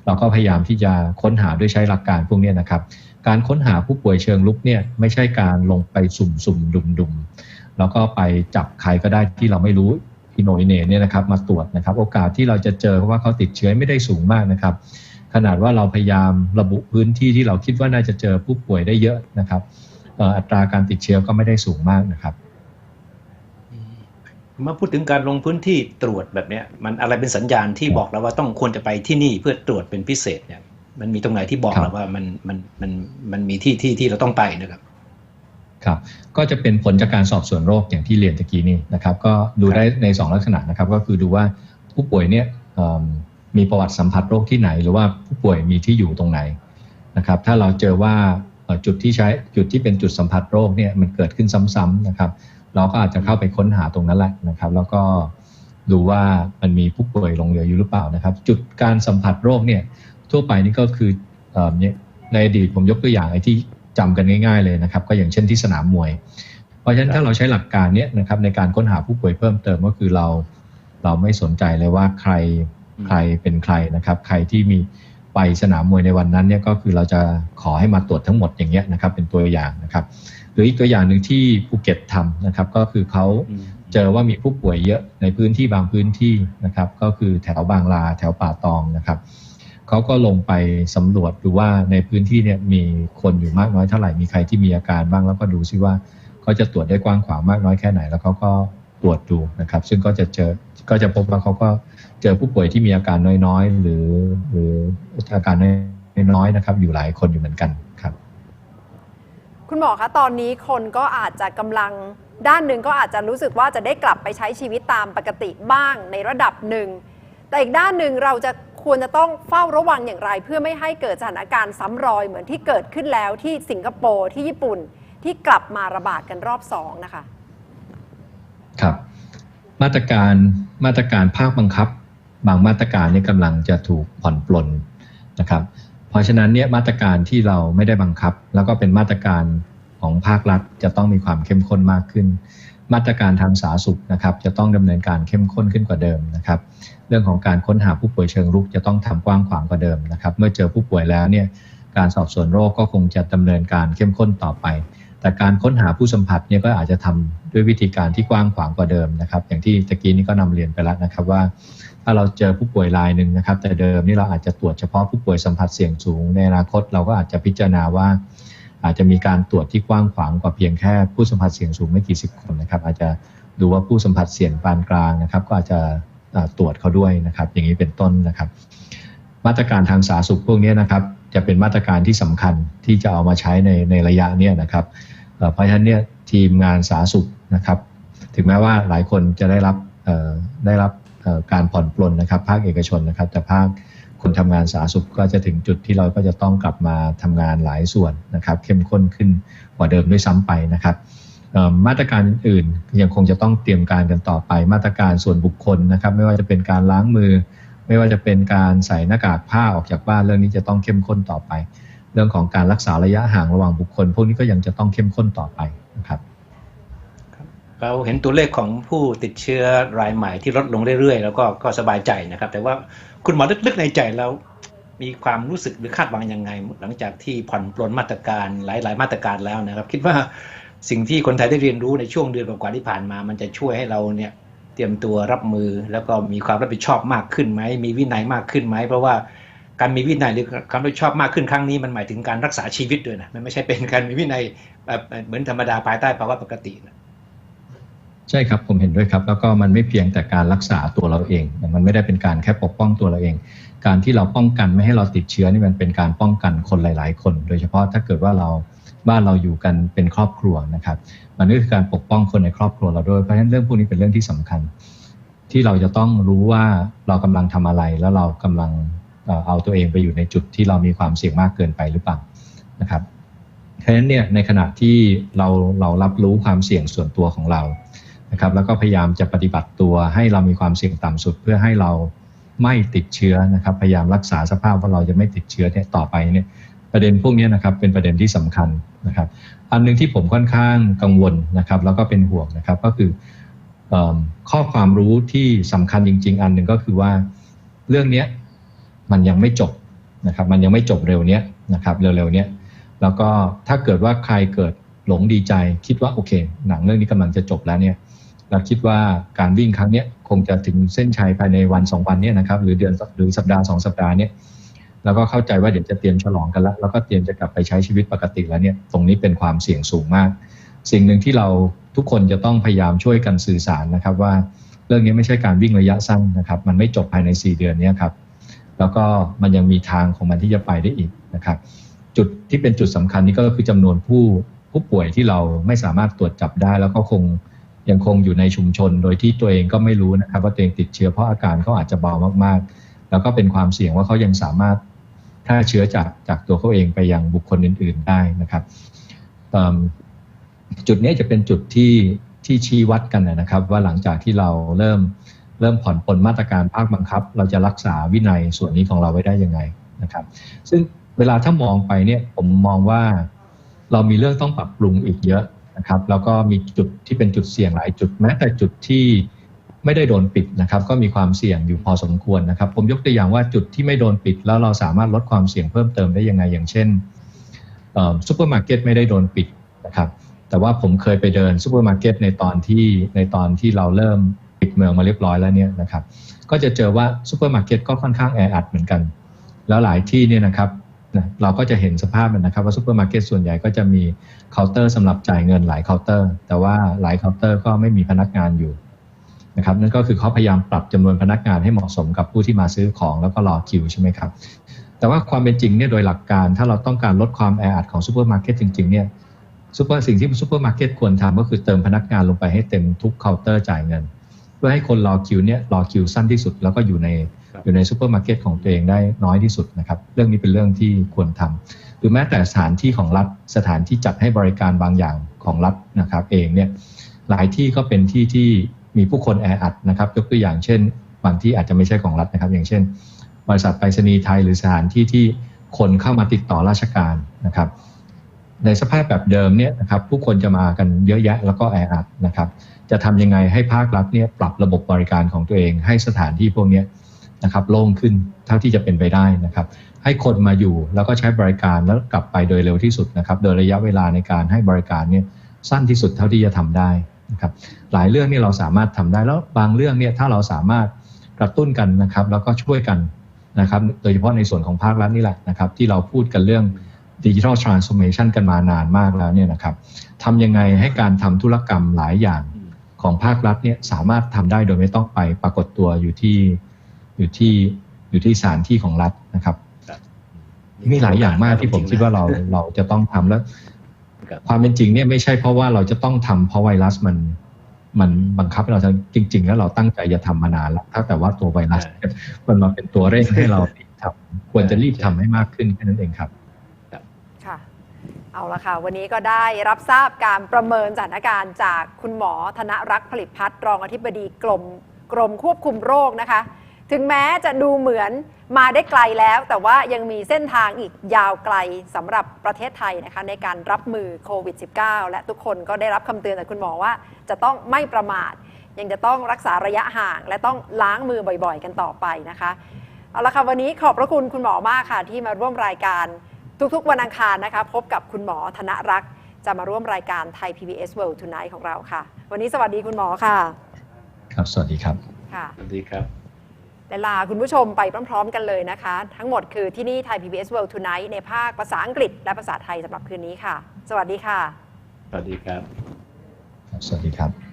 เราก็พยายามที่จะค้นหาด้วยใช้หลักการพวกนี้นะครับการค้นหาผู้ป่วยเชิงรุกเนี่ยไม่ใช่การลงไปสุ่มๆดุมๆแล้วก็ไปจับใครก็ได้ที่เราไม่รู้อิโนอิเน่เนี่ยนะครับมาตรวจนะครับโอกาสที่เราจะเจอว่าเขาติดเชื้อไม่ได้สูงมากนะครับขนาดว่าเราพยายามระบุพื้นที่ที่เราคิดว่าน่าจะเจอผู้ป่วยได้เยอะนะครับอัตราการติดเชื้อก็ไม่ได้สูงมากนะครับมาพูดถึงการลงพื้นที่ตรวจแบบนี้มันอะไรเป็นสัญญาณที่บอกเราว่าต้องควรจะไปที่นี่เพื่อตรวจเป็นพิเศษเนี่ยมันมีตรงไหนที่บอกเราว่ามันมีที่เราต้องไปนะครับครับก็จะเป็นผลจากการสอบสวนโรคอย่างที่เรียนตะกี้นี่นะครับก็ดูได้ใน2ลักษณะนะครับก็คือดูว่าผู้ป่วยเนี่ยมีประวัติสัมผัสโรคที่ไหนหรือว่าผู้ป่วยมีที่อยู่ตรงไหนนะครับถ้าเราเจอว่าจุดที่เป็นจุดสัมผัสโรคเนี่ยมันเกิดขึ้นซ้ำๆนะครับ เราก็อาจจะเข้าไปค้นหาตรงนั้นแหละนะครับแล้วก็ดูว่ามันมีผู้ป่วยหลงเหลืออยู่หรือเปล่านะครับจุดการสัมผัสโรคเนี่ยทั่วไปนี่ก็คือในอดีตผมยกตัวอย่างไอ้ที่จำกันง่ายๆเลยนะครับก็อย่างเช่นที่สนามมวยเพราะฉะนั้นถ้าเราใช้หลักการนี้นะครับในการค้นหาผู้ป่วยเพิ่มเติมก็คือเราไม่สนใจเลยว่าใครเป็นใครนะครับใครที่มีไปสนามมวยในวันนั้นเนี่ยก็คือเราจะขอให้มาตรวจทั้งหมดอย่างเงี้ยนะครับเป็นตัวอย่างนะครับหรืออีกตัวอย่างหนึ่งที่ภูเก็ตทำนะครับก็คือเขาเจอว่ามีผู้ป่วยเยอะในพื้นที่บางพื้นที่นะครับก็คือแถวบางลาแถวป่าตองนะครับเขาก็ลงไปสำรวจดูว่าในพื้นที่เนี่ยมีคนอยู่มากน้อยเท่าไหร่มีใครที่มีอาการบ้างแล้วก็ดูซิว่าเขาจะตรวจได้กว้างขวางมากน้อยแค่ไหนแล้วเขาก็ตรวจดูนะครับซึ่งก็จะพบว่าเขาก็เจอผู้ป่วยที่มีอาการน้อยๆหรืออาการน้อยๆนะครับอยู่หลายคนอยู่เหมือนกันครับคุณหมอคะตอนนี้คนก็อาจจะกำลังด้านหนึ่งก็อาจจะรู้สึกว่าจะได้กลับไปใช้ชีวิตตามปกติบ้างในระดับหนึ่งแต่อีกด้านหนึ่งเราจะควรจะต้องเฝ้าระวังอย่างไรเพื่อไม่ให้เกิดสถานการณ์ซ้ำรอยเหมือนที่เกิดขึ้นแล้วที่สิงคโปร์ที่ญี่ปุ่นที่กลับมาระบาดกันรอบ2นะคะครับมาตรการภาคบังคับบางมาตรการนี่กำลังจะถูกผ่อนปลนนะครับเพราะฉะนั้นเนี่ยมาตรการที่เราไม่ได้บังคับแล้วก็เป็นมาตรการของภาครัฐจะต้องมีความเข้มข้นมากขึ้นมาตรการทางสาธารณสุขนะครับจะต้องดำเนินการเข้มข้นขึ้นกว่าเดิมนะครับเรื่องของการค้นหาผู้ป่วยเชิงรุกจะต้องทำกว้างขวางกว่าเดิมนะครับเมื่อเจอผู้ป่วยแล้วเนี่ยการสอบสวนโรคก็คงจะดำเนินการเข้มข้นต่อไปแต่การค้นหาผู้สัมผัสเนี่ยก็อาจจะทำด้วยวิธีการที่กว้างขวางกว่าเดิมนะครับอย่างที่ตะกี้นี้ก็นำเรียนไปแล้วนะครับว่าถ้าเราเจอผู้ป่วยรายหนึ่งนะครับแต่เดิมนี่เราอาจจะตรวจเฉพาะผู้ป่วยสัมผัสเสี่ยงสูงในอนาคตเราก็อาจจะพิจารณาว่าอาจจะมีการตรวจที่กว้างขวางกว่าเพียงแค่ผู้สัมผัสเสี่ยงสูงไม่กี่สิบคนนะครับอาจจะดูว่าผู้สัมผัสเสี่ยงปานกลางนะครับก็อาจจะตรวจเขาด้วยนะครับอย่างนี้เป็นต้นนะครับมาตรการทางสาธารณสุขพวกนี้นะครับจะเป็นมาตรการที่สำคัญที่จะเอามาใช้ในระยะนี้นะครับเพราะฉะนั้นเนี่ยทีมงานสาธารณสุขนะครับถึงแม้ว่าหลายคนจะได้รับการผ่อนปลนนะครับภาคเอกชนนะครับแต่ภาคคนทำงานสาธารณสุขก็จะถึงจุดที่เราก็จะต้องกลับมาทำงานหลายส่วนนะครับเข้มข้นขึ้นกว่าเดิมด้วยซ้ำไปนะครับมาตรการอื่นๆยังคงจะต้องเตรียมการกันต่อไปมาตรการส่วนบุคคลนะครับไม่ว่าจะเป็นการล้างมือไม่ว่าจะเป็นการใส่หน้ากากผ้าออกจากบ้านเรื่องนี้จะต้องเข้มข้นต่อไปเรื่องของการรักษาระยะห่างระหว่างบุคคลพวกนี้ก็ยังจะต้องเข้มข้นต่อไปนะครับเราเห็นตัวเลขของผู้ติดเชื้อรายใหม่ที่ลดลงเรื่อยๆแล้วก็สบายใจนะครับแต่ว่าคุณหมอลึกๆในใจแล้วมีความรู้สึกหรือคาดหวังยังไงหลังจากที่ผ่อนปลนมาตรการหลายๆมาตรการแล้วนะครับคิดว่าสิ่งที่คนไทยได้เรียนรู้ในช่วงเดือนกว่าที่ผ่านมามันจะช่วยให้เราเนี่ยเตรียมตัวรับมือแล้วก็มีความรับผิดชอบมากขึ้นไหมมีวินัยมากขึ้นไหมเพราะว่าการมีวินัยหรือความรับผิดชอบมากขึ้นครั้งนี้มันหมายถึงการรักษาชีวิตด้วยนะมันไม่ใช่เป็นการมีวินัยเหมือนธรรมดาภายใต้ภาวะปกตินะใช่ครับผมเห็นด้วยครับแล้วก็มันไม่เพียงแต่การรักษาตัวเราเองมันไม่ได้เป็นการแค่ปกป้องตัวเราเองการที่เราป้องกันไม่ให้เราติดเชื้อนี่มันเป็นการป้องกันคนหลายๆคนโดยเฉพาะถ้าเกิดว่าบ้านเราอยู่กันเป็นครอบครัวนะครับมันก็คือการปกป้องคนในครอบครัวเราด้วยเพราะฉะนั้นเรื่องพวกนี้เป็นเรื่องที่สำคัญที่เราจะต้องรู้ว่าเรากำลังทำอะไรแล้วเรากำลังเอาตัวเองไปอยู่ในจุดที่เรามีความเสี่ยงมากเกินไปหรือเปล่านะครับเพราะฉะนั้นเนี่ยในขณะที่เรารับรู้ความเสี่ยงส่วนตัวของเรานะครับแล้วก็พยายามจะปฏิบัติตัวให้เรามีความเสี่ยงต่ำสุดเพื่อให้เราไม่ติดเชื้อนะครับพยายามรักษาสภาพว่าเราจะไม่ติดเชื้อเนี่ยต่อไปเนี่ยประเด็นพวกนี้นะครับเป็นประเด็นที่สำคัญนะครับอันนึงที่ผมค่อนข้างกังวลนะครับแล้วก็เป็นห่วงนะครับก็คือข้อความรู้ที่สำคัญจริงๆอันหนึ่งก็คือว่าเรื่องนี้มันยังไม่จบนะครับมันยังไม่จบเร็วเนี้ยนะครับเร็วๆเนี้ยแล้วก็ถ้าเกิดว่าใครเกิดหลงดีใจคิดว่าโอเคหนังเรื่องนี้กำลังจะจบแล้วเนี่ยเราคิดว่าการวิ่งครั้งนี้คงจะถึงเส้นชัยภายในวัน2วันนี้นะครับหรือเดือนหรือสัปดาห์2สัปดาห์นี้แล้วก็เข้าใจว่าเดี๋ยวจะเตรียมฉลองกันแล้วก็เตรียมจะกลับไปใช้ชีวิตปกติแล้วเนี่ยตรงนี้เป็นความเสี่ยงสูงมากสิ่งหนึ่งที่เราทุกคนจะต้องพยายามช่วยกันสื่อสารนะครับว่าเรื่องนี้ไม่ใช่การวิ่งระยะสั้นนะครับมันไม่จบภายใน4เดือนนี้ครับแล้วก็มันยังมีทางของมันที่จะไปได้อีกนะครับจุดที่เป็นจุดสำคัญนี้ก็คือจำนวนผู้ป่วยที่เราไม่สามารถตรวจจับได้แล้วก็ยังคงอยู่ในชุมชนโดยที่ตัวเองก็ไม่รู้นะครับว่าตัวเองติดเชื้อเพราะอาการเขาอาจจะเบามากๆแล้วก็เป็นความเสี่ยงว่าเขายังสามารถแพร่เชื้อจากตัวเขาเองไปยังบุคคลอื่นๆได้นะครับจุดนี้จะเป็นจุด ที่ชี้วัดกันนะครับว่าหลังจากที่เราเริ่มผ่อนปลนมาตรการภาคบังคับเราจะรักษาวินัยส่วนนี้ของเราไว้ได้ยังไงนะครับซึ่งเวลาถ้ามองไปเนี่ยผมมองว่าเรามีเรื่องต้องปรับปรุงอีกเยอะนะครับแล้วก็มีจุดที่เป็นจุดเสี่ยงหลายจุดแม้แต่จุดที่ไม่ได้โดนปิดนะครับก็มีความเสี่ยงอยู่พอสมควรนะครับผมยกตัวอย่างว่าจุดที่ไม่โดนปิดแล้วเราสามารถลดความเสี่ยงเพิ่มเติมได้ยังไงอย่างเช่นซุปเปอร์มาร์เก็ตไม่ได้โดนปิดนะครับแต่ว่าผมเคยไปเดินซุปเปอร์มาร์เก็ตในตอนที่เราเริ่มปิดเมืองมาเรียบร้อยแล้วเนี่ยนะครับก็จะเจอว่าซุปเปอร์มาร์เก็ตก็ค่อนข้างแออัดเหมือนกันแล้วหลายที่เนี่ยนะครับเราก็จะเห็นสภาพนะครับว่าซุปเปอร์มาร์เก็ตส่วนใหญ่ก็จะมีเคาน์เตอร์สำหรับจ่ายเงินหลายเคาน์เตอร์แต่ว่าหลายเคาน์เตอร์ก็ไม่มีพนักงานอยู่นะครับนั่นก็คือเขาพยายามปรับจำนวนพนักงานให้เหมาะสมกับผู้ที่มาซื้อของแล้วก็รอคิวใช่ไหมครับแต่ว่าความเป็นจริงเนี่ยโดยหลักการถ้าเราต้องการลดความแออัดของซุปเปอร์มาร์เก็ตจริงๆเนี่ยสิ่งที่ซุปเปอร์มาร์เก็ตควรทำก็คือเติมพนักงานลงไปให้เต็มทุกเคาน์เตอร์จ่ายเงินเพื่อให้คนรอคิวเนี่ยรอคิวสั้นที่สุดแล้วก็อยู่ในซุปเปอร์มาร์เก็ตของตัวเองได้น้อยที่สุดนะครับเรื่องนี้เป็นเรื่องที่ควรทำหรือแม้แต่สถานที่ของรัฐสถานที่จัดให้บริการบางอย่างของรัฐนะครับเองเนี่ยหลายที่ก็เป็นที่ที่มีผู้คนแออัดนะครับยกตัวอย่างเช่นบางที่อาจจะไม่ใช่ของรัฐนะครับอย่างเช่นบริษัทไปรษณีย์ไทยหรือสถานที่ที่คนเข้ามาติดต่อราชการนะครับในสภาพแบบเดิมเนี่ยนะครับผู้คนจะมากันเยอะแยะแล้วก็แออัดนะครับจะทำยังไงให้ภาครัฐเนี่ยปรับระบบบริการของตัวเองให้สถานที่พวกนี้นะครับโล่งขึ้นเท่าที่จะเป็นไปได้นะครับให้คนมาอยู่แล้วก็ใช้บริการแล้วกลับไปโดยเร็วที่สุดนะครับโดยระยะเวลาในการให้บริการเนี่ยสั้นที่สุดเท่าที่จะทำได้นะครับหลายเรื่องนี่เราสามารถทำได้แล้วบางเรื่องเนี่ยถ้าเราสามารถกระตุ้นกันนะครับแล้วก็ช่วยกันนะครับโดยเฉพาะในส่วนของภาครัฐนี่แหละนะครับที่เราพูดกันเรื่อง Digital Transformation กันมานานมากแล้วเนี่ยนะครับทำยังไงให้การทำธุรกรรมหลายอย่างของภาครัฐเนี่ยสามารถทำได้โดยไม่ต้องไปปรากฏตัวอยู่ที่สถานที่ของรัฐนะครับมีหลายอย่างมากที่ผมคิดว่าเราจะต้องทำแล้วความเป็นจริงเนี่ยไม่ใช่เพราะว่าเราจะต้องทำเพราะไวรัสมันบังคับให้เราทำจริงๆแล้วเราตั้งใจจะทำมานานแล้วแต่ว่าตัวไวรัสมันมาเป็นตัวเร่งให้เราทำควรจะรีบทำให้มากขึ้นแค่นั้นเองครับค่ะเอาละค่ะวันนี้ก็ได้รับทราบการประเมินสถานการณ์จากคุณหมอธนรักษ์ผลิตพัฒน์รองอธิบดีกรมควบคุมโรคนะคะถึงแม้จะดูเหมือนมาได้ไกลแล้วแต่ว่ายังมีเส้นทางอีกยาวไกลสำหรับประเทศไทยนะคะในการรับมือโควิด -19 และทุกคนก็ได้รับคำเตือนจากคุณหมอว่าจะต้องไม่ประมาทยังจะต้องรักษาระยะห่างและต้องล้างมือบ่อยๆกันต่อไปนะคะเอาละค่ะวันนี้ขอบพระคุณคุณหมอมากค่ะที่มาร่วมรายการทุกๆวันอังคารนะคะพบกับคุณหมอธนรักษ์จะมาร่วมรายการไทย PBS World Tonight ของเราค่ะวันนี้สวัสดีคุณหมอค่ะครับสวัสดีครับค่ะสวัสดีครับและลาคุณผู้ชมไปพร้อมๆกันเลยนะคะทั้งหมดคือที่นี่ไทย PBS World Tonight ในภาคภาษาอังกฤษและภาษาไทยสำหรับคืนนี้ค่ะสวัสดีค่ะสวัสดีครับสวัสดีครับ